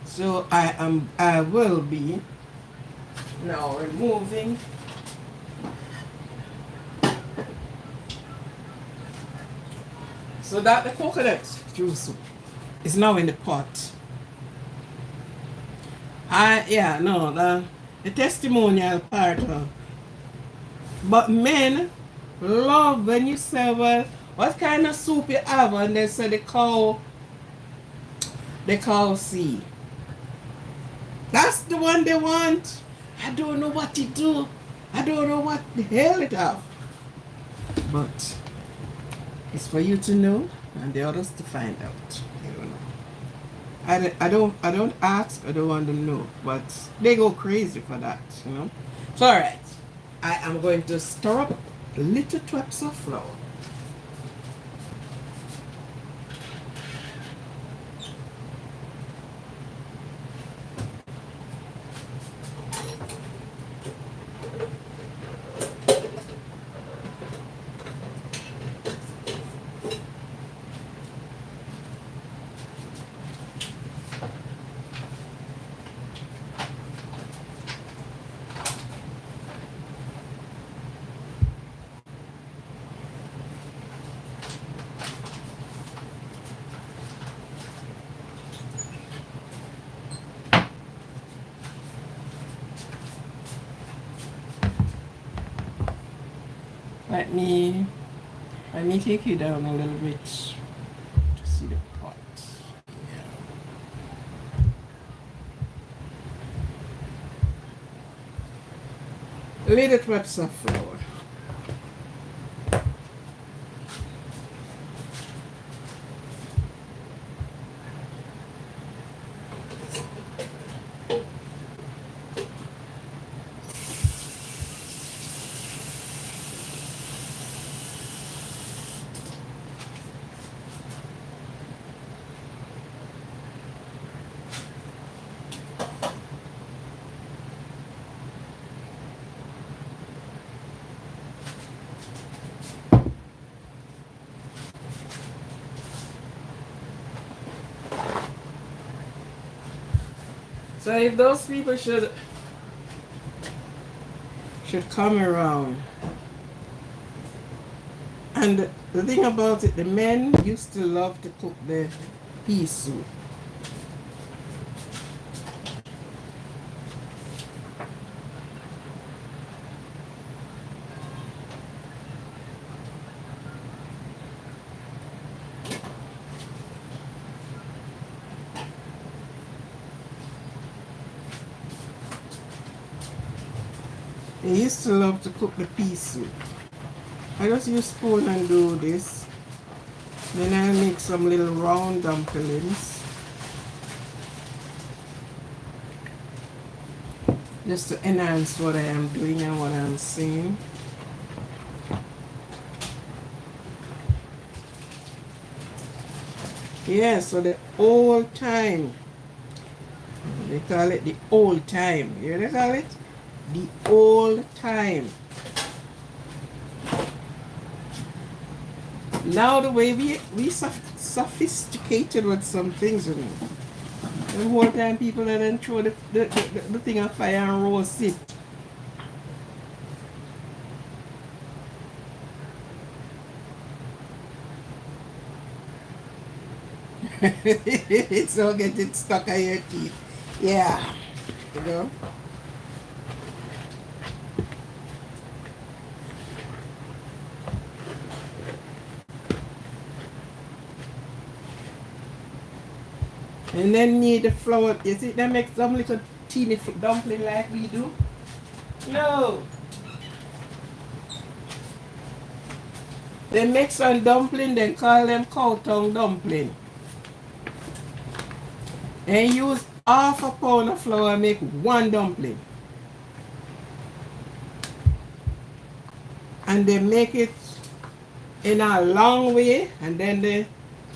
so I will be now removing so that the coconut juice is now in the pot. The testimonial part but men love when you say, well, what kind of soup you have, and they say the cow see. That's the one they want. I don't know what it do. I don't know what the hell it have. But it's for you to know and the others to find out. I don't know. I don't ask, I don't want to know. But they go crazy for that, you know. So alright. I am going to stir up little drops of flour. Let me let me take you down a little bit to see the pot. Yeah. Lay it wet soft flour. So if those people should come around, and the thing about it, the men used to love to cook the pea soup. They used to love to cook the pea soup. I just use spoon and do this. Then I make some little round dumplings. Just to enhance what I am doing and what I'm saying. Yeah, so the old time. They call it the old time. You hear they call it? The old time. Now the way we sophisticated with some things, you know. The whole time people that then throw the thing on fire and roast it. It's all getting stuck on your teeth. Yeah. You know? And then need the flour. You see, they make some little teeny dumpling like we do. No. They make some dumpling, they call them cow tongue dumpling. And use half a pound of flour make one dumpling. And they make it in a long way, and then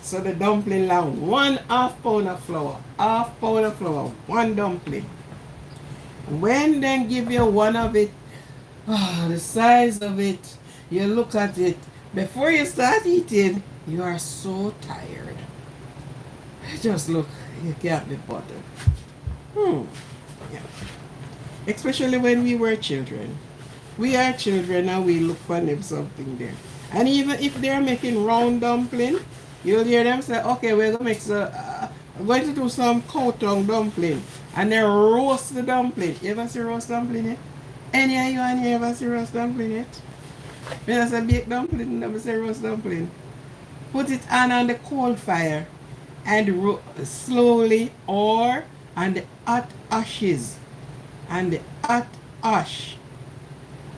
so the dumpling long, 1/2 pound of flour, 1/2 pound of flour, one dumpling. When they give you one of it, the size of it, you look at it, before you start eating, you are so tired. Just look, you can't be bothered. Yeah. Especially when we were children. We are children and we look for them something there. And even if they're making round dumpling, you'll hear them say, okay, we're going to make we're going to do some cow tongue dumpling. And they roast the dumpling. You ever see roast dumpling yet? Any of you and you ever see roast dumpling yet? When I say baked dumpling, never say roast dumpling. Put it on the coal fire and slowly, or on the hot ashes and the hot ash,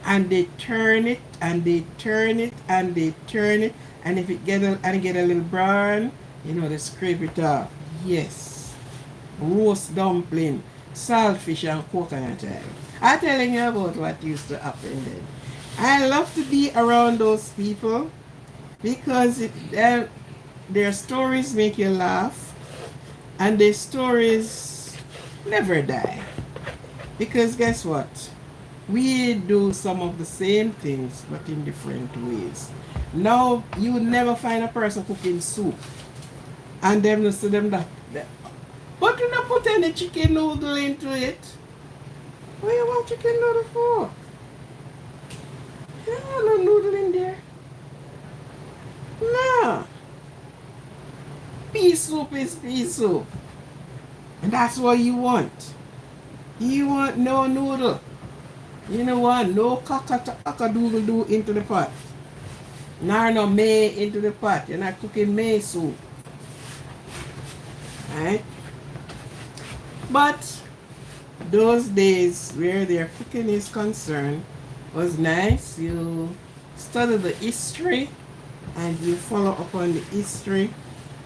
and they turn it and they turn it and they turn it, and if it get a little brown, you know, they scrape it off. Yes, roast dumpling, saltfish and coconut oil. I'm telling you about what used to happen then. I love to be around those people because their stories make you laugh, and their stories never die. Because guess what? We do some of the same things but in different ways. Now you would never find a person cooking soup and them to say them that. But you not put any chicken noodle into it. What you want chicken noodle for? There are no noodle in there. No. Pea soup is pea soup. And that's what you want. You want no noodle. You know what? No cock-a-doodle-doo into the pot. Nor no may into the pot. You're not cooking may soup. Right? But those days where their cooking is concerned was nice. You study the history and you follow up on the history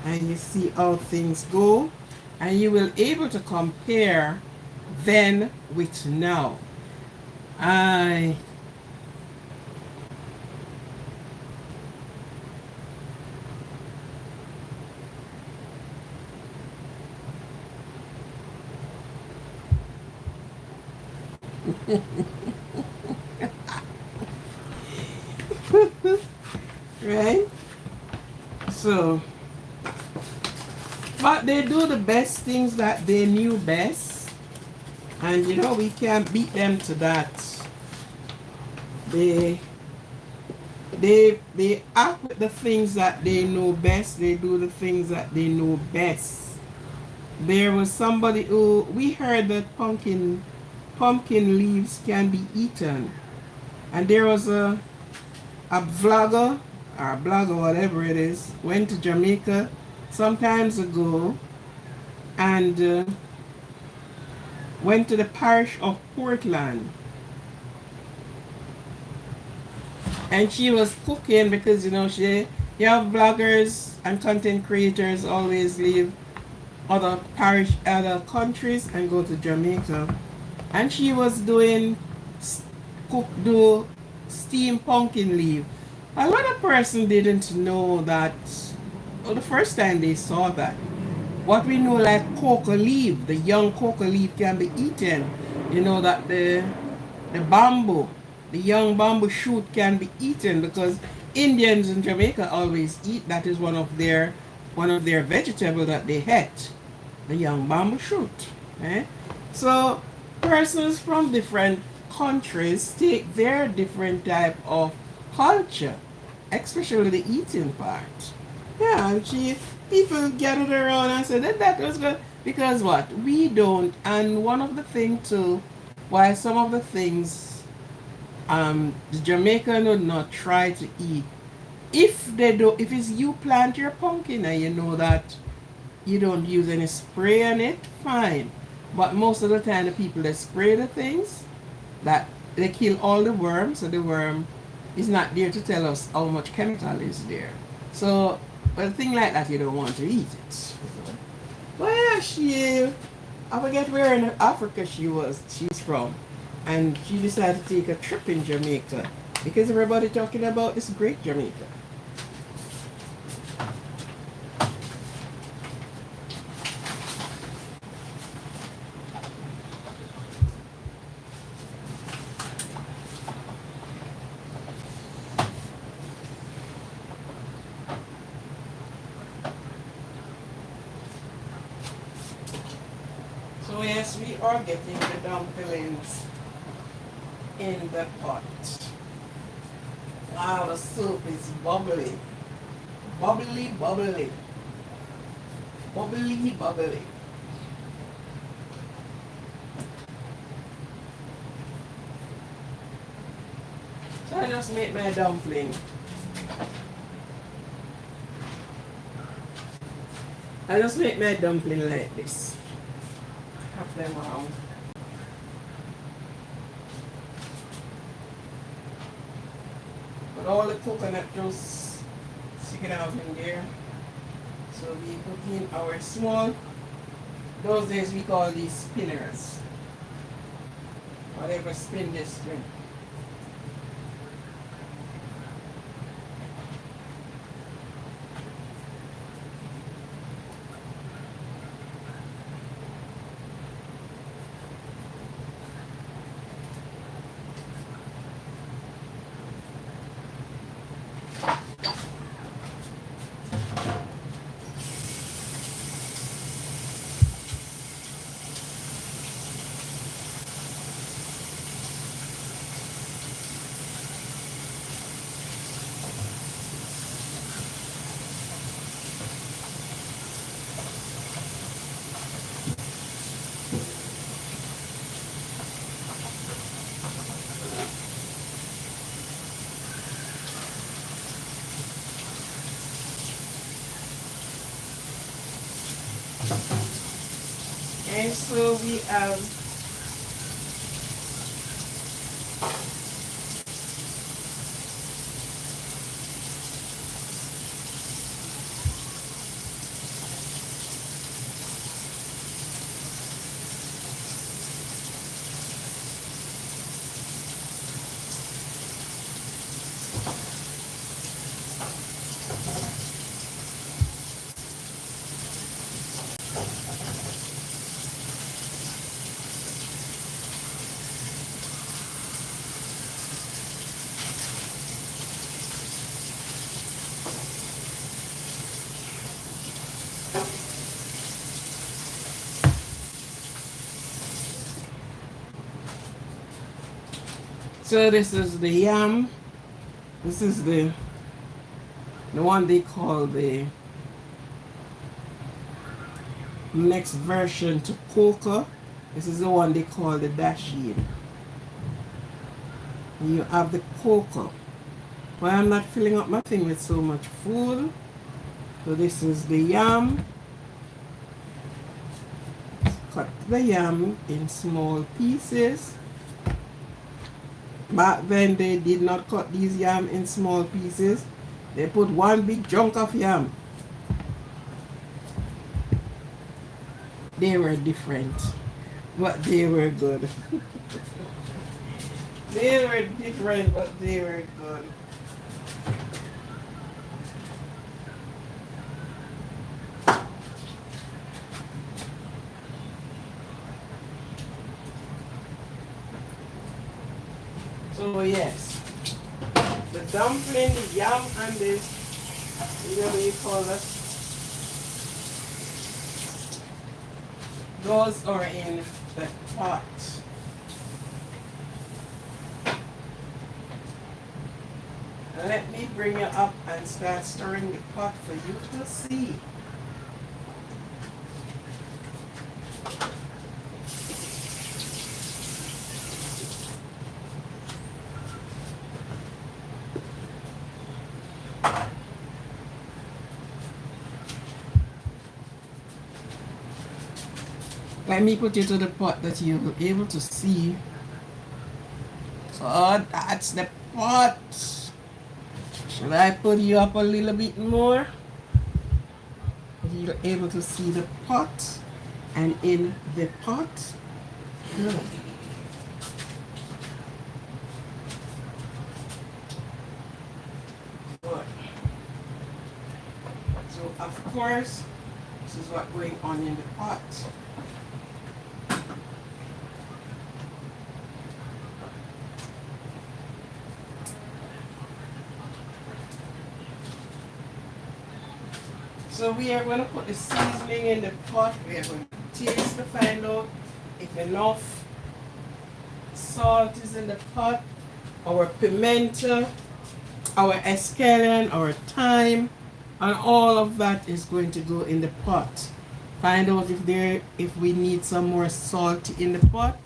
and you see how things go and you will able to compare then with now. I right? So, but they do the best things that they knew best, and you know we can't beat them to that. They they act with the things that they know best. They do the things that they know best. There was somebody who we heard that pumpkin leaves can be eaten, and there was a vlogger or blogger, whatever it is, went to Jamaica some times ago and went to the parish of Portland. And she was cooking because you have bloggers and content creators always leave other countries and go to Jamaica. And she was doing do steamed pumpkin leaf. A lot of person didn't know that. Well, the first time they saw that, what we know like coca leaf, the young coca leaf can be eaten. You know that the bamboo, the young bamboo shoot can be eaten because Indians in Jamaica always eat. That is one of their vegetables that they eat, the young bamboo shoot. Eh? So persons from different countries take their different type of culture, especially the eating part. Yeah, and people gathered around and said that was good because what we don't, and one of the things too, why some of the things the Jamaican would not try to eat if they do if it's you plant your pumpkin and you know that you don't use any spray on it, fine. But most of the time the people that spray the things that they kill all the worms, so the worm is not there to tell us how much chemical is there. So a thing like that you don't want to eat it. Well, yeah, I forget where in Africa she's from. And she decided to take a trip in Jamaica because everybody talking about this great Jamaica. So yes, we are getting the dumplings in the pot. Wow, the soup is bubbly. Bubbly, bubbly. Bubbly, bubbly. So I just made my dumpling. I just make my dumpling like this. Have them around. Put all the coconut juice stick it out in there. So we put in our small, those days we call these spinners. Whatever spin this spin. And so we have so this is the yam. This is the one they call the next version to cocoa. This is the one they call the dasheen. You have the cocoa. Well, I'm not filling up my thing with so much food. So this is the yam. Cut the yam in small pieces. Back then they did not cut these yam in small pieces. They put one big chunk of yam. They were different, but they were good. They were different, but they were good. So yes, the dumpling, the yam, and the, what do you call it? Those are in the pot. Let me bring you up and start stirring the pot for you to see. Let me put you to the pot that you'll be able to see. So that's the pot. Should I put you up a little bit more? You're able to see the pot. And in the pot, good. Good. So of course, this is what's going on in the pot. So we are going to put the seasoning in the pot. We are going to taste to find out if enough salt is in the pot, our pimento, our escallion, our thyme, and all of that is going to go in the pot. Find out if we need some more salt in the pot.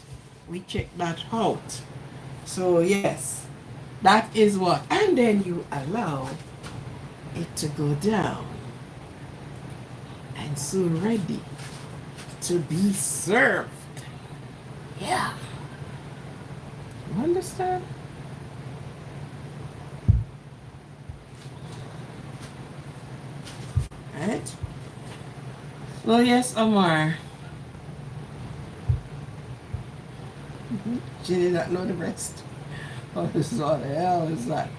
We check that out. So yes, that is what. And then you allow it to go down. And soon ready to be served. Yeah. You understand? Right? Well, yes, Omar. She did not know the rest. Oh, this is what the hell is that?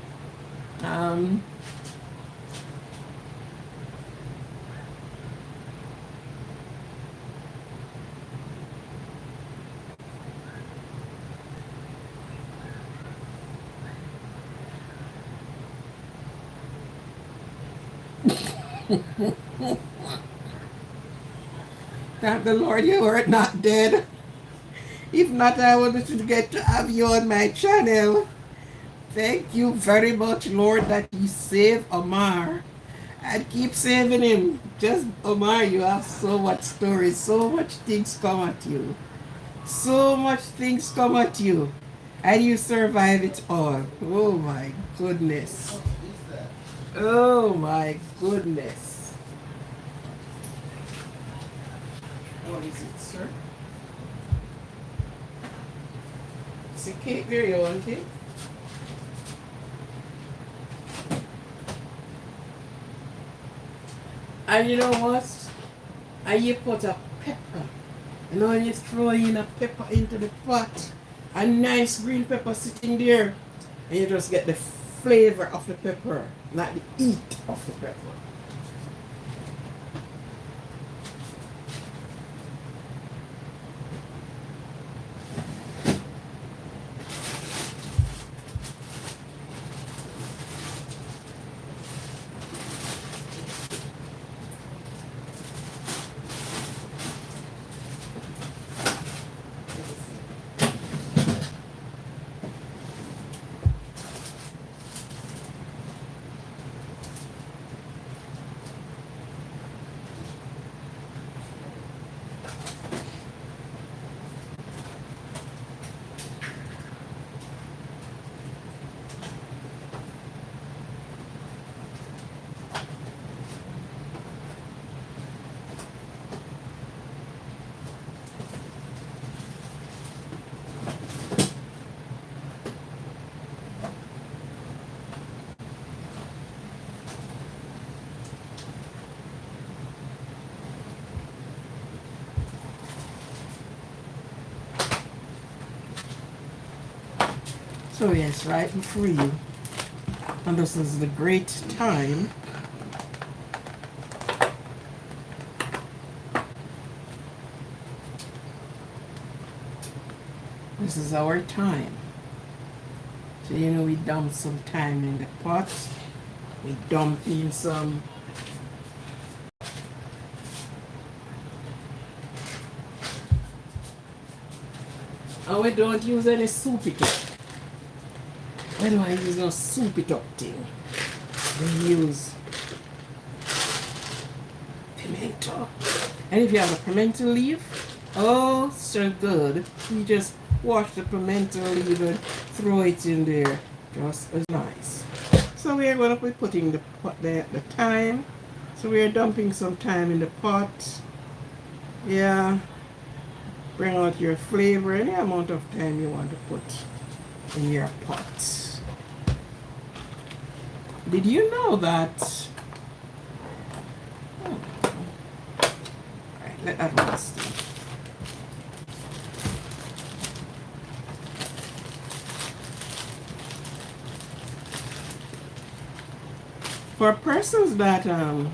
Thank the Lord you were not dead. If not, I wouldn't get to have you on my channel. Thank you very much, Lord, that you save Omar. And keep saving him. Just, Omar, you have so much stories, so much things come at you. So much things come at you. And you survive it all. Oh my goodness. Oh my goodness. What is it, sir? It's a cake there, you want it? And you know what? And you put a pepper. You know when you throw in a pepper into the pot, a nice green pepper sitting there, and you just get the flavor of the pepper, not the heat of the pepper. So yes, right before you. And this is the great time this is our time. So you know we dump some time in the pot. We dump in some and we don't use any soup it up. We don't use no soup it up thing. We use pimento. And if you have a pimento leaf, oh so good. You just wash the pimento leaf and throw it in there. Just as nice. So we are going to be putting the pot there at the thyme. So we are dumping some thyme in the pot. Yeah. Bring out your flavor, any amount of thyme you want to put in your pot. Did you know that? Alright, let that rest. For persons that have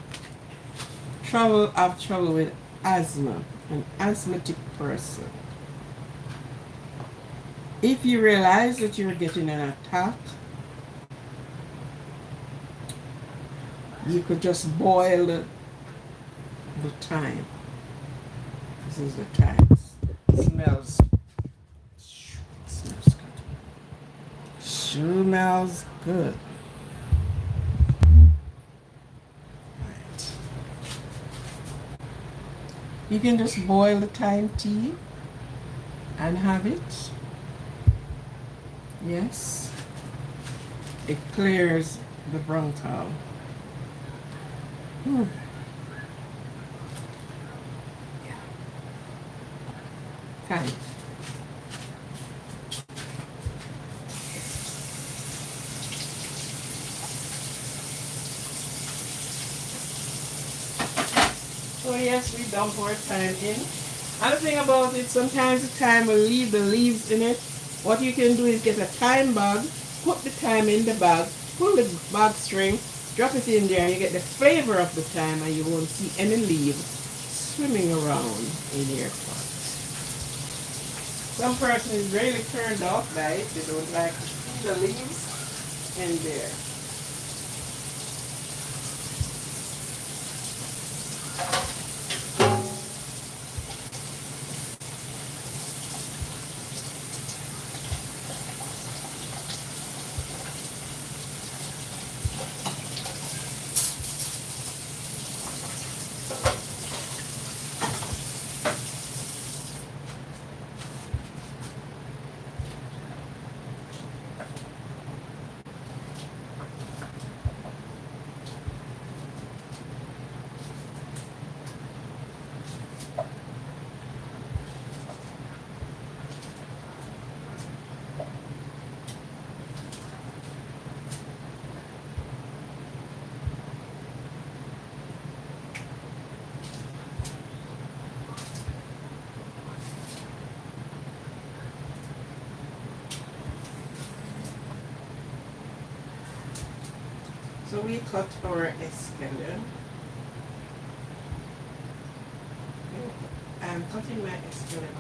trouble with asthma, an asthmatic person, if you realize that you're getting an attack, you could just boil the thyme. This is the thyme. It smells good. Smells good. Right. You can just boil the thyme tea and have it. Yes. It clears the bronchial. Yeah. Thyme. So yes, we dump our thyme in. And the thing about it, sometimes the thyme will leave the leaves in it. What you can do is get a thyme bag, put the thyme in the bag, pull the bag string, drop it in there, and you get the flavor of the thyme, and you won't see any leaves swimming around in your pot. Some person is really turned off by it. They don't like to see the leaves in there. So we cut our escallion. I'm cutting my escallion.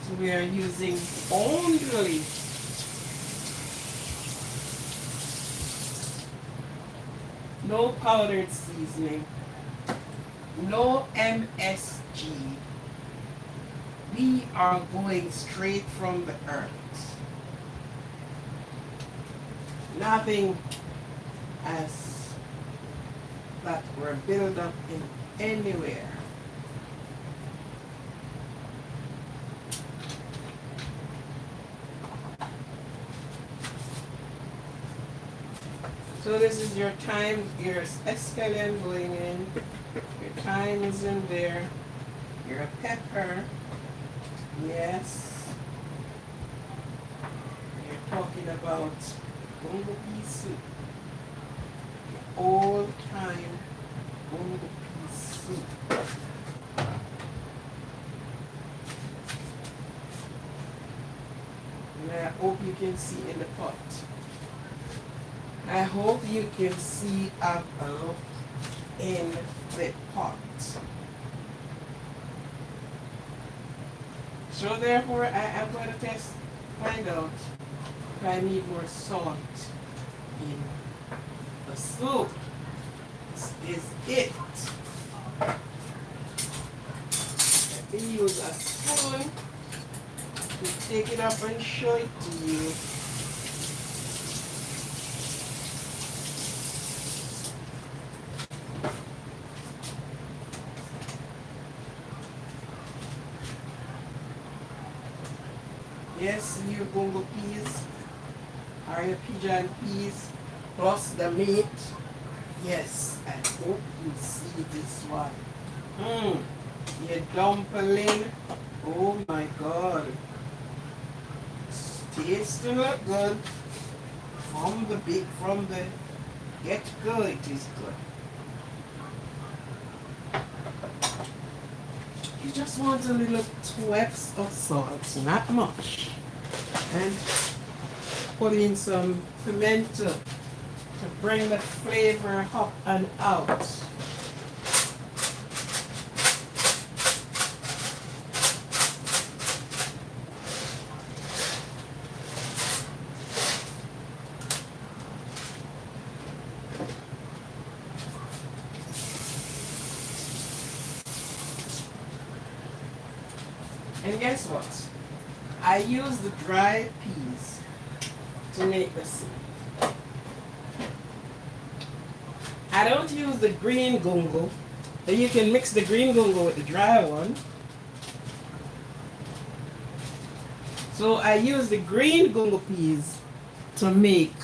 So we are using only no powdered seasoning, no MSG. We are going straight from the earth. Nothing as that were built up in anywhere. So this is your thyme, your escallion going in, your thyme is in there, your pepper, yes. You're talking about bungo pea soup, old time bungo pea soup. And I hope you can see in the pot. I hope you can see a look in the pot. So therefore, I am going to find out if I need more salt in the soup. This is it. Let me use a spoon to take it up and show it to you. Yes, your bungo peas or your pigeon peas plus the meat. Yes, I hope you see this one. Your dumpling. Oh my God. Tasting look good. From the get-go, it is good. You just want a little twist of salt, not much. And put in some pimento to bring the flavor up and out. And guess what? I use the dried peas to make the soup. I don't use the green gungo. Then you can mix the green gungo with the dry one. So I use the green gungo peas to make,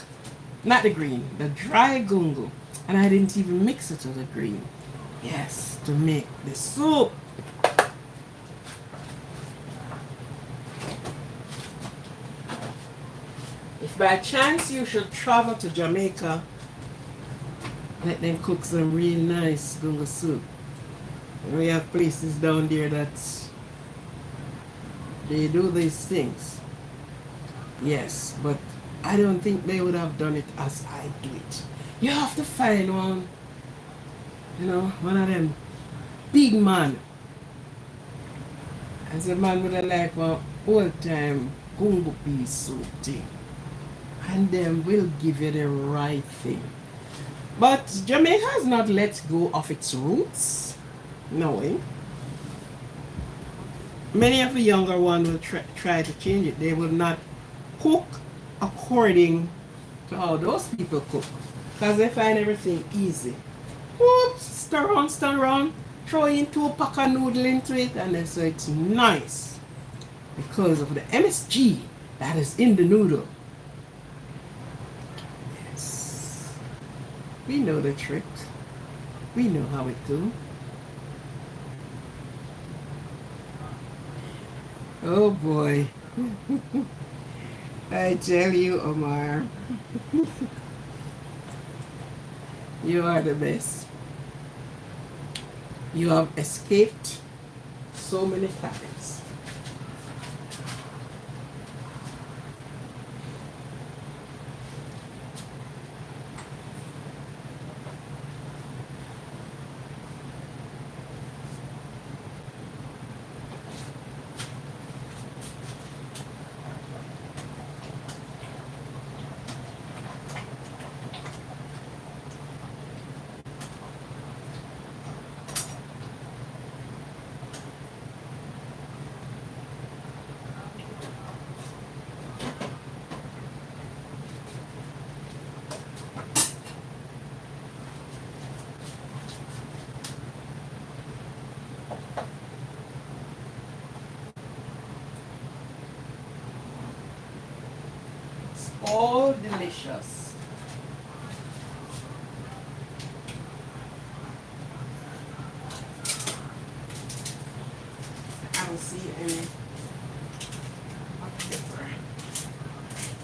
not the green, the dry gungo. And I didn't even mix it with the green. Yes, to make the soup. If by chance you should travel to Jamaica, let them cook some real nice gungo soup. We have places down there that they do these things. Yes, but I don't think they would have done it as I do it. You have to find one, one of them big man. As a man with a like one old time gungo pea soup thing. And then will give you the right thing. But Jamaica has not let go of its roots. No way. Many of the younger ones will try to change it. They will not cook according to how those people cook. Because they find everything easy. Whoops, stir around, throw in 2 pack of noodle into it, and then so it's nice. Because of the MSG that is in the noodle. We know the trick. We know how it goes. Oh boy. I tell you, Omar. You are the best. You have escaped so many times. It's all delicious. I don't see any hot pepper.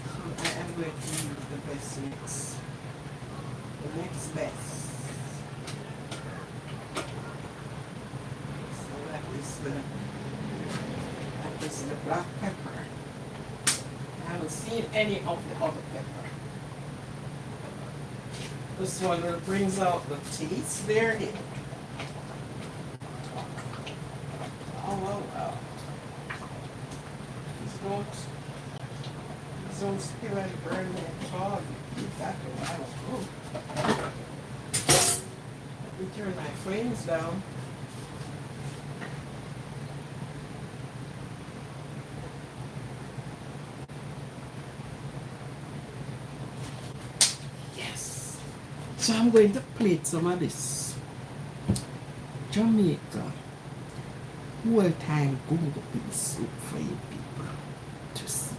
So I am going to use the best mix. The next best. So that is the black pepper. I haven't seen any of the other pepper. This one brings out the taste there. Oh wow, wow. These don't spill and burn me at all. Keep that a while. Oh. Let me turn my flames down. Yes. So I'm going to plate some of this Jamaica whole time gungo pea soup for you people to see.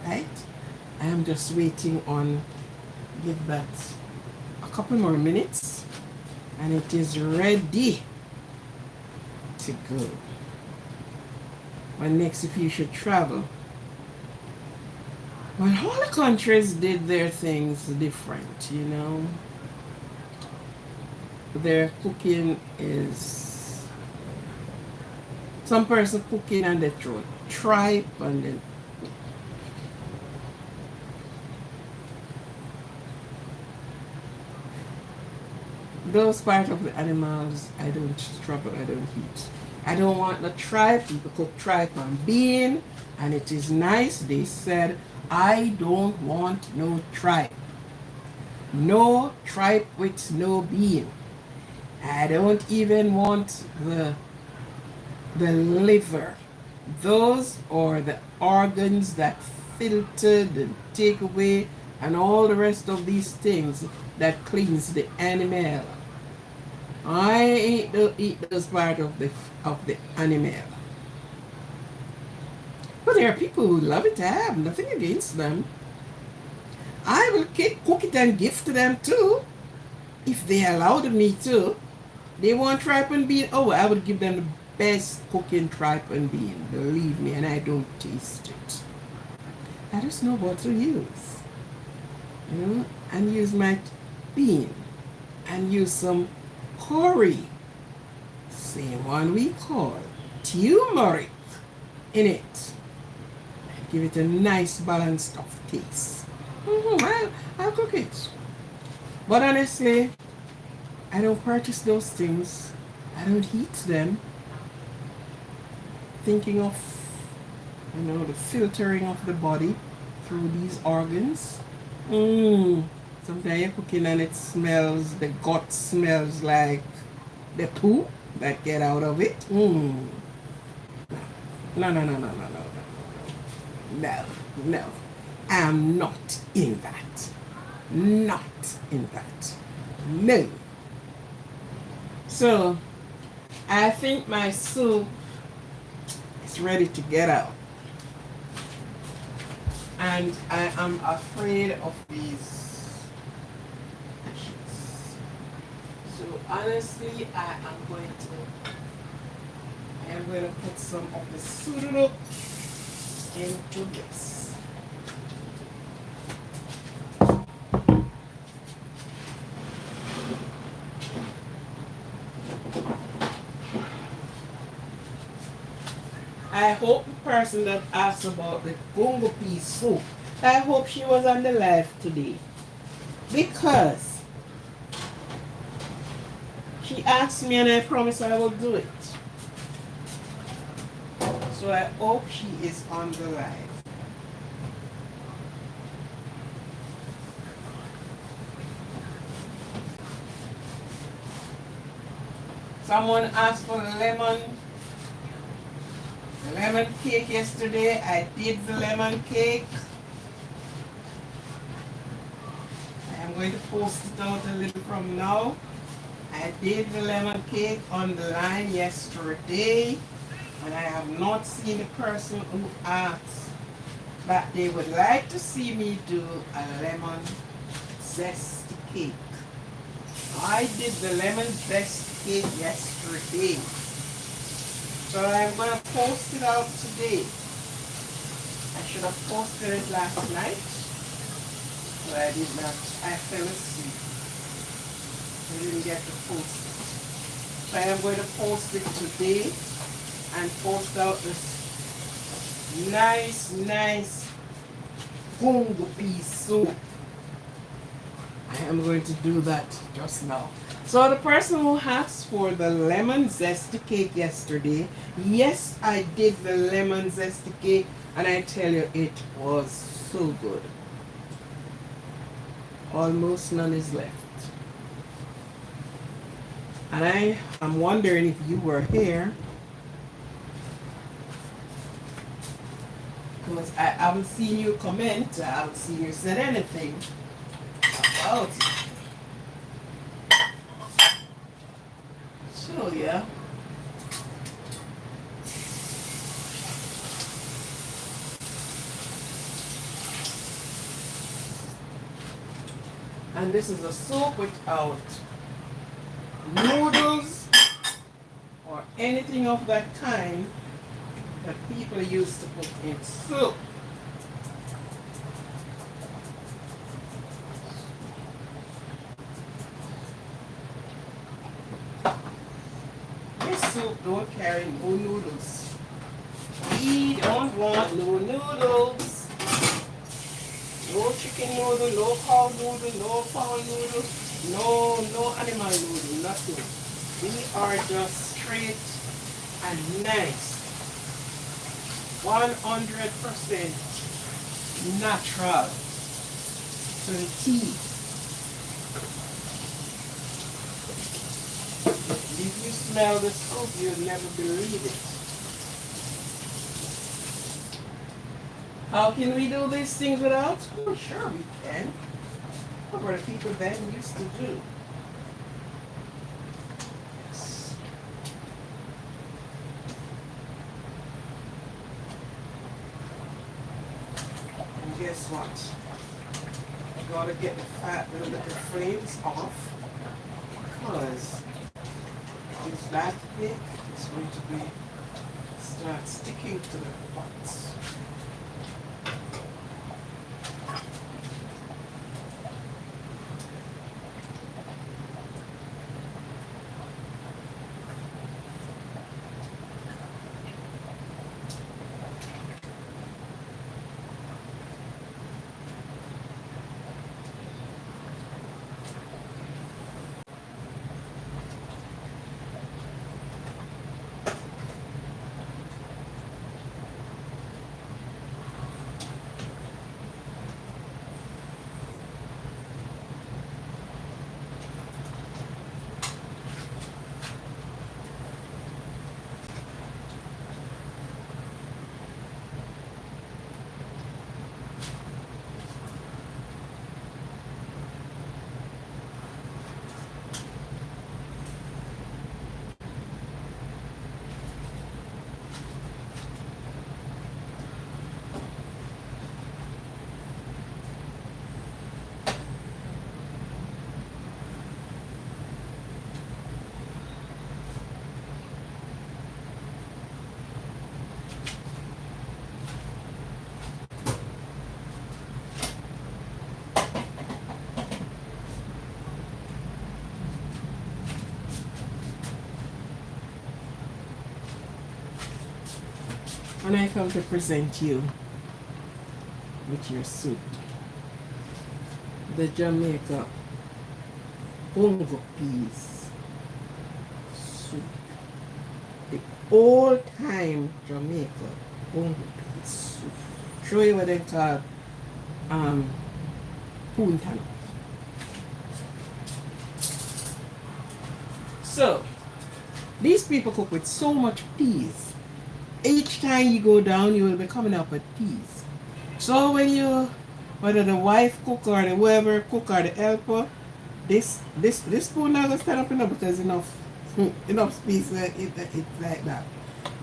Right? I am just waiting on give that a couple more minutes and it is ready to go. Well, next, if you should travel, well, all the countries did their things different, you know. Their cooking is some person cooking and they throw tripe and then those part of the animals I don't struggle, I don't eat. I don't want the tripe. People cook tripe and bean and it is nice. They said, I don't want no tripe. No tripe with no bean. I don't even want the liver. Those are the organs that filtered and take away and all the rest of these things that cleans the animal. I don't eat those part of the animal. But there are people who love it. I have nothing against them. I will cook it and give to them too, if they allowed me to. They want tripe and bean. Oh, I would give them the best cooking tripe and bean. Believe me, and I don't taste it. I just know what to use. You know, and use my bean. And use some curry. Same one we call turmeric in it. Give it a nice balance of taste. I'll cook it. But honestly, I don't purchase those things. I don't eat them. Thinking of, you know, the filtering of the body through these organs. Sometimes you're cooking and it smells, the gut smells like the poo that get out of it. No. No. I'm not in that. Not in that. No. So, I think my soup is ready to get out. And I am afraid of these ashes. So honestly, I am going to put some of the syrup into this. I hope the person that asked about the gungo pea soup, I hope she was on the live today. Because she asked me and I promised I will do it. So I hope she is on the live. Someone asked for lemon cake yesterday. I did the lemon cake. I am going to post it out a little from now. I did the lemon cake on the line yesterday, and I have not seen the person who asked that they would like to see me do a lemon zesty cake. I did the lemon zesty cake yesterday, so I'm going to post it out today. I should have posted it last night, but I did not. I fell asleep. I didn't get to post it. So I am going to post it today and post out this nice bongo pea soup. I am going to do that just now. So the person who asked for the lemon zesty cake yesterday, yes, I did the lemon zesty cake, and I tell you, it was so good. Almost none is left. And I am wondering if you were here, because I haven't seen you comment, I haven't seen you said anything about it. So yeah. And this is a soup without noodles or anything of that kind that people used to put in soup. This soup don't carry no noodles. We don't want no noodles. No chicken noodle, no cow noodle, no fowl noodle, no animal noodle, nothing. We are just straight and nice. 100% natural to the tea. If you smell the soup, you'll never believe it. How can we do these things without? Oh, sure we can. What were the people then used to do? Yes. And guess what? You gotta get the fat, the flames off, because it's that thick, it's going to be start sticking to the pots. And I come to present you with your soup. The Jamaica bongo peas soup. The old time Jamaica bongo peas soup. Show you what they call puntano. So these people cook with so much peas. Each time you go down, you will be coming up with peas. So when you, whether the wife cook or the whoever cook or the helper, This spoon now gonna stand up enough because enough space it like that.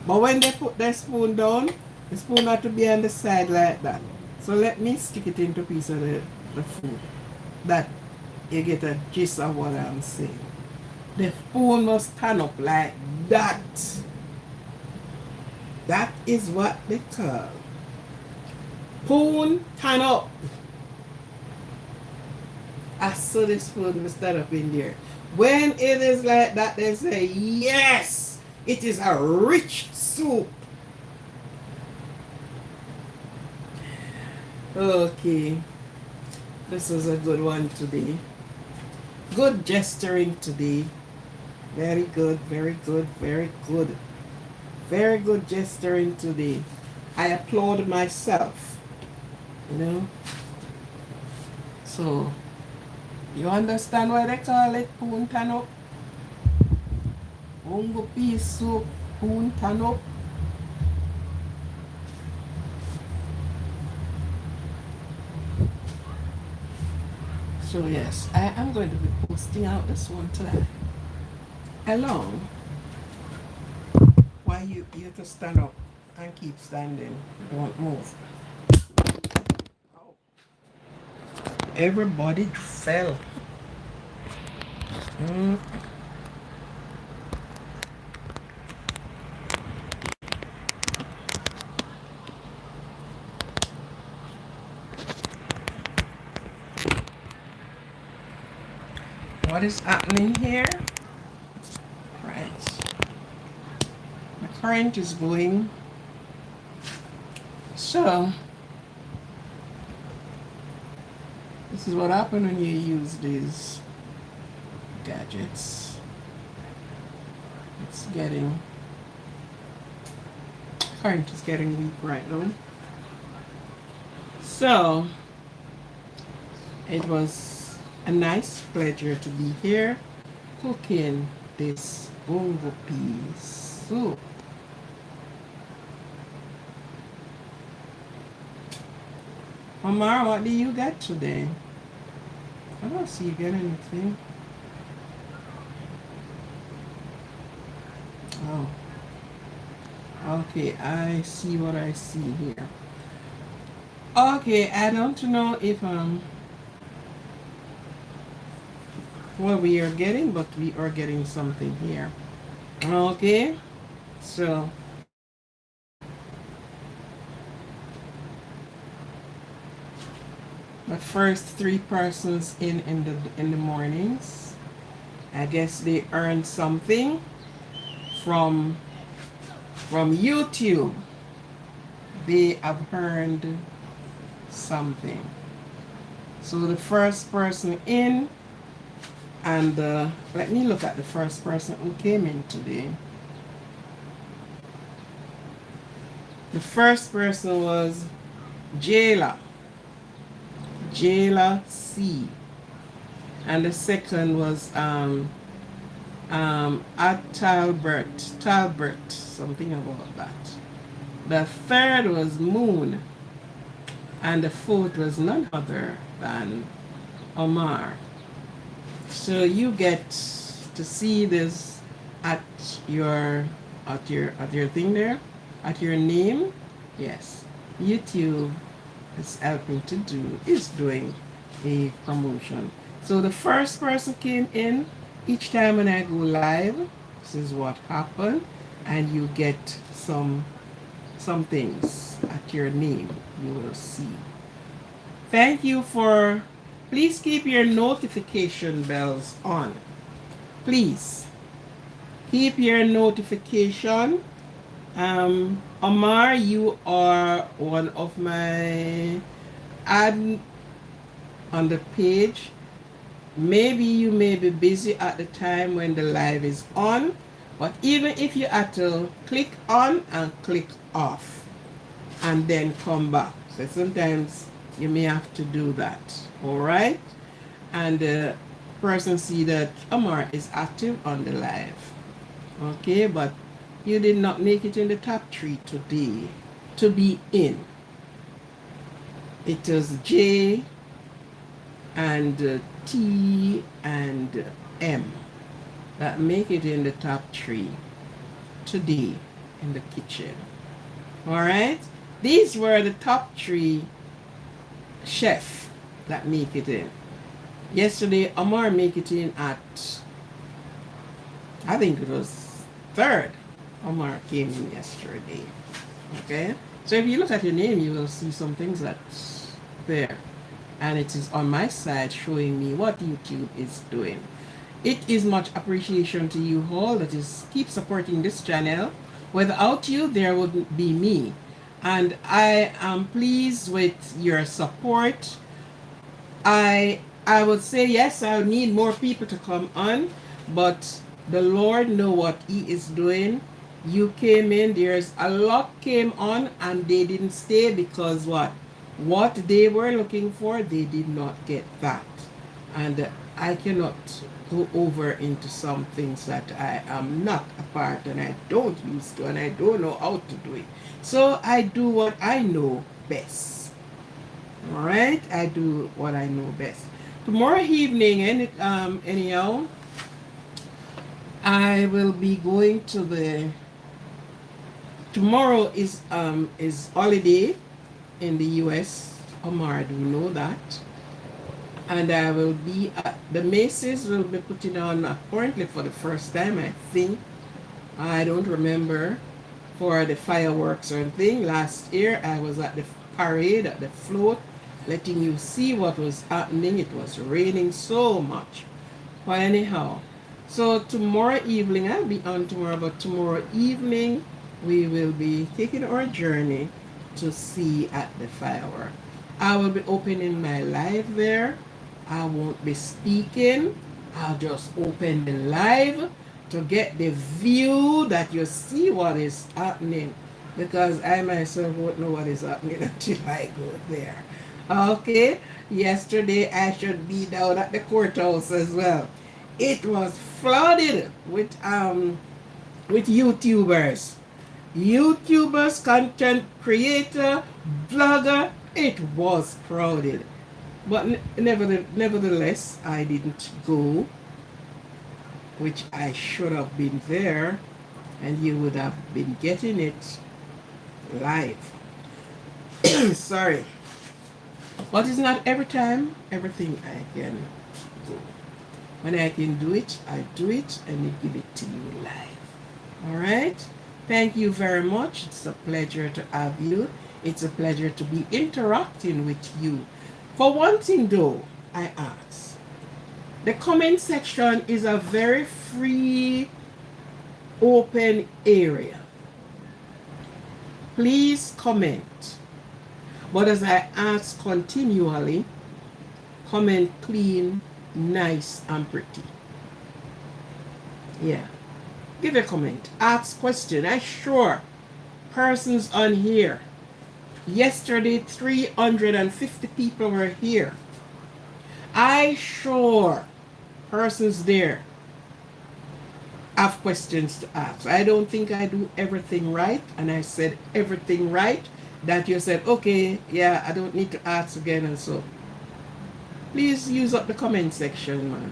But when they put the spoon down, the spoon have to be on the side like that. So let me stick it into a piece of the food. That you get a gist of what I'm saying. The spoon must stand up like that. That is what they call spoon stand up. I saw the spoon will stand up in there. When it is like that, they say, yes, it is a rich soup. Okay, this was a good one today. Good gesturing today. Very good, very good, very good. Very good gesturing today. I applaud myself. You know? So, you understand why they call it Puntanok? Bongo pea soup, Puntanok. So yes, I am going to be posting out this one today. Along, why you have to stand up and keep standing. Don't move. Oh. Everybody fell. Mm. What is happening here? Right. The current is going. So, this is what happens when you use these gadgets. It's getting, current is getting weak right now. So, it was a nice pleasure to be here cooking this bongo pea soup. Omar, what do you get today? I don't see you get anything. Oh. Okay, I see what I see here. Okay, I don't know if what we are getting, but we are getting something here. Okay, so the first three persons in the mornings, I guess they earned something from YouTube. They have earned something. So the first person in, and let me look at the first person who came in today. The first person was Jayla C, and the second was at Talbert, something about that. The third was Moon, and the fourth was none other than Omar. So you get to see this at your thing there, at your name. Yes, YouTube is doing a promotion. So the first person came in. Each time when I go live, this is what happened, and you get some things at your name. You will see. Thank you for. Please keep your notification bells on. Please keep your notification. Omar, you are one of my ad on the page. Maybe you may be busy at the time when the live is on, but even if you have to click on and click off and then come back. So sometimes you may have to do that. All right? And the person see that Omar is active on the live. Okay, but you did not make it in the top 3 today to be in. It was J and T, and M that make it in the top three today in the kitchen. All right? These were the top three chef that make it in. Yesterday, Omar make it in at, I think it was third. Omar came in yesterday. Okay? So if you look at your name, you will see some things that's there. And it is on my side showing me what YouTube is doing. It is much appreciation to you all that is keep supporting this channel. Without you, there wouldn't be me. And I am pleased with your support. I would say yes, I need more people to come on, but the Lord know what He is doing. You came in, there's a lot came on and they didn't stay because what? What they were looking for, they did not get that. And I cannot go over into some things that I am not a part and I don't use to and I don't know how to do it. So I do what I know best. All right, I do what I know best. Tomorrow evening, anyhow, I will be going to the. Tomorrow is holiday in the U.S. Omar, do you know that? And I will be at the Macy's. Will be putting on apparently for the first time. I think I don't remember for the fireworks or anything. Last year I was at the parade at the float, letting you see what was happening. It was raining so much. But anyhow, so tomorrow evening, I'll be on tomorrow, but tomorrow evening we will be taking our journey to see at the firework. I will be opening my live there. I won't be speaking. I'll just open the live to get the view that you see what is happening, because I myself won't know what is happening until I go there. Okay, yesterday I should be down at the courthouse as well. It was flooded with YouTubers, content creator, blogger. It was crowded, but nevertheless I didn't go, which I should have been there, and you would have been getting it live. Sorry, but it's not every time everything I can do. When I can do it, I do it and I give it to you live. All right? Thank you very much. It's a pleasure to have you. It's a pleasure to be interacting with you. For one thing though, I ask. The comment section is a very free, open area. Please comment. But as I ask continually, comment clean, nice and pretty. Yeah. Give a comment. Ask question. I sure persons on here. Yesterday 350 people were here. I sure persons there have questions to ask. I don't think I do everything right, and I said everything right that you said, okay, yeah, I don't need to ask again. And so please use up the comment section, man.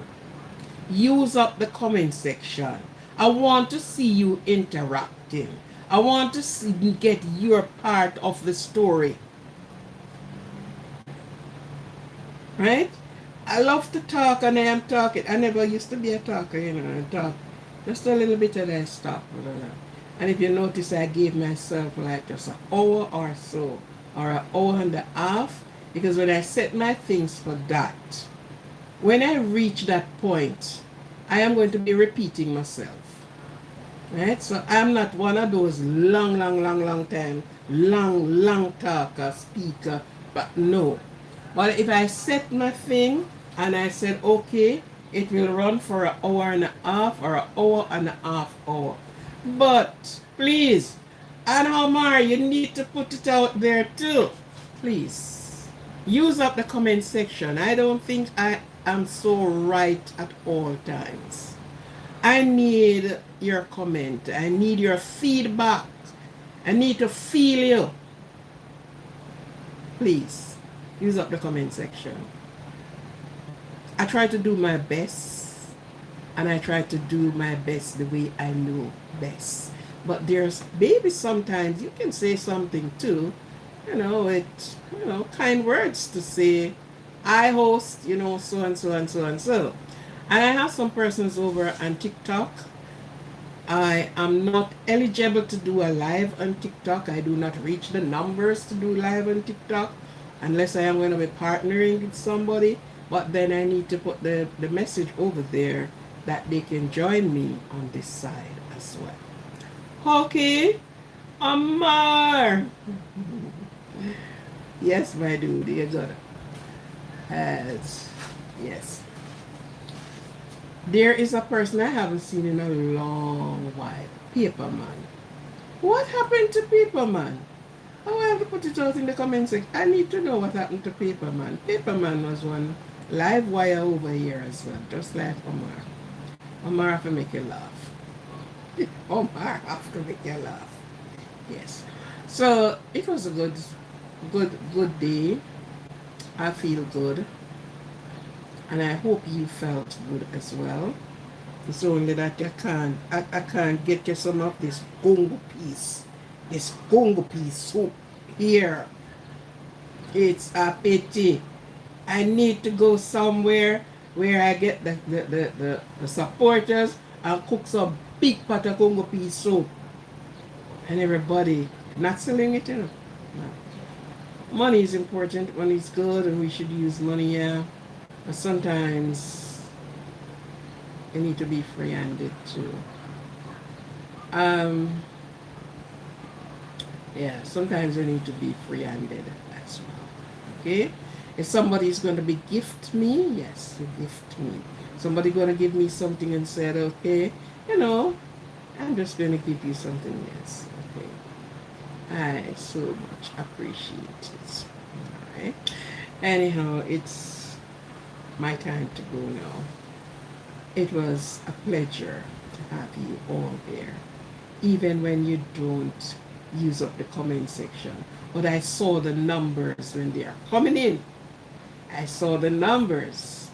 Use up the comment section. I want to see you interacting. I want to see you get your part of the story. Right? I love to talk and I am talking. I never used to be a talker, you know, and talk just a little bit and I stop. And if you notice, I gave myself like just an hour or so, or an hour and a half, because when I set my things for that, when I reach that point, I am going to be repeating myself. Right? So I'm not one of those long time, long talker, speaker, but no. But if I set my thing and I said, okay, it will run for an hour and a half or an hour and a half hour. But please, and Omar, you need to put it out there too. Please, use up the comment section. I don't think I am so right at all times. I need your comment. I need your feedback. I need to feel you. Please, use up the comment section. I try to do my best, and I try to do my best the way I know best. But there's maybe sometimes you can say something too, kind words to say, I host, so and so and so and so. And I have some persons over on TikTok. I am not eligible to do a live on TikTok. I do not reach the numbers to do live on TikTok unless I am going to be partnering with somebody. But then I need to put the message over there that they can join me on this side as well. Okay, Amar. Yes, my dude, you got it. Yes. There is a person I haven't seen in a long while. Paperman. What happened to Paperman? I will have to put it out in the comment section. I need to know what happened to Paperman. Paperman was one live wire over here as well, just like Omar. Omar have to make you laugh. Omar have to make you laugh. Yes. So it was a good day. I feel good. And I hope you felt good as well. It's only that I can't get you some of this Congo piece. This Congo piece soup here. It's a pity. I need to go somewhere where I get the supporters and cook some big pot of Congo piece soup. And everybody not selling it, No. Money is important, money is good, and we should use money, yeah. But sometimes you need to be free-handed too. Yeah, sometimes you need to be free-handed as well. Okay? If somebody is going to be gift me, yes, you gift me. Somebody going to give me something and said, okay, I'm just going to give you something, yes. Okay. I so much appreciate it. All right. Anyhow, it's my time to go now. It was a pleasure to have you all there, even when you don't use up the comment section. But I saw the numbers when they are coming in. I saw the numbers.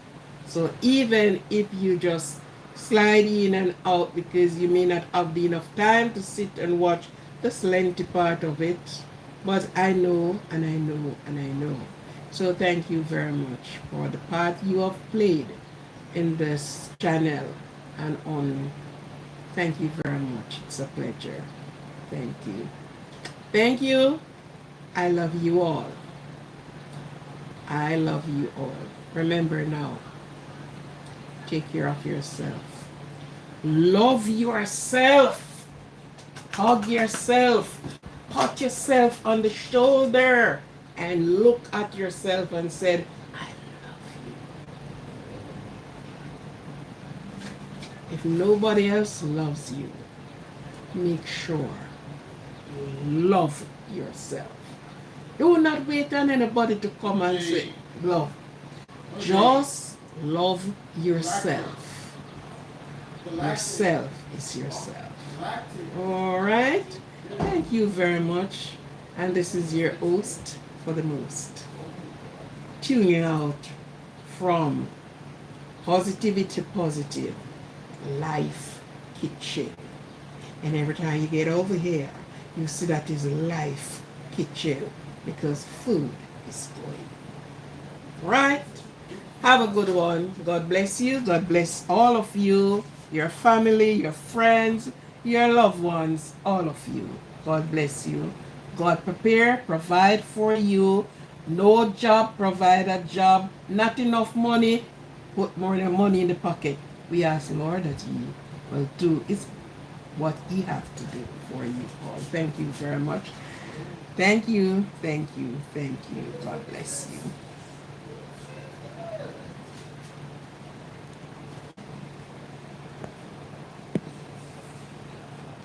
So even if you just slide in and out because you may not have the enough time to sit and watch the lengthy part of it, but I know and I know and I know. So thank you very much for the part you have played in this channel and on. Thank you very much. It's a pleasure. Thank you. Thank you. I love you all. I love you all. Remember now, take care of yourself. Love yourself. Hug yourself. Pat yourself on the shoulder and look at yourself and said, I love you. If nobody else loves you, make sure you love yourself. Do not wait on anybody to come and say, love. Just love yourself. Yourself is yourself. All right? Thank you very much. And this is your host for the most. Tuning out from Positivity Positive Life Kitchen. And every time you get over here, you see that is Life Kitchen because food is going. Right? Have a good one. God bless you. God bless all of you, your family, your friends, your loved ones, all of you. God bless you. God prepare, provide for you. No job, provide a job. Not enough money, put more money in the pocket. We ask Lord that He will do is what He have to do for you all. Thank you very much. Thank you, thank you, thank you. God bless you.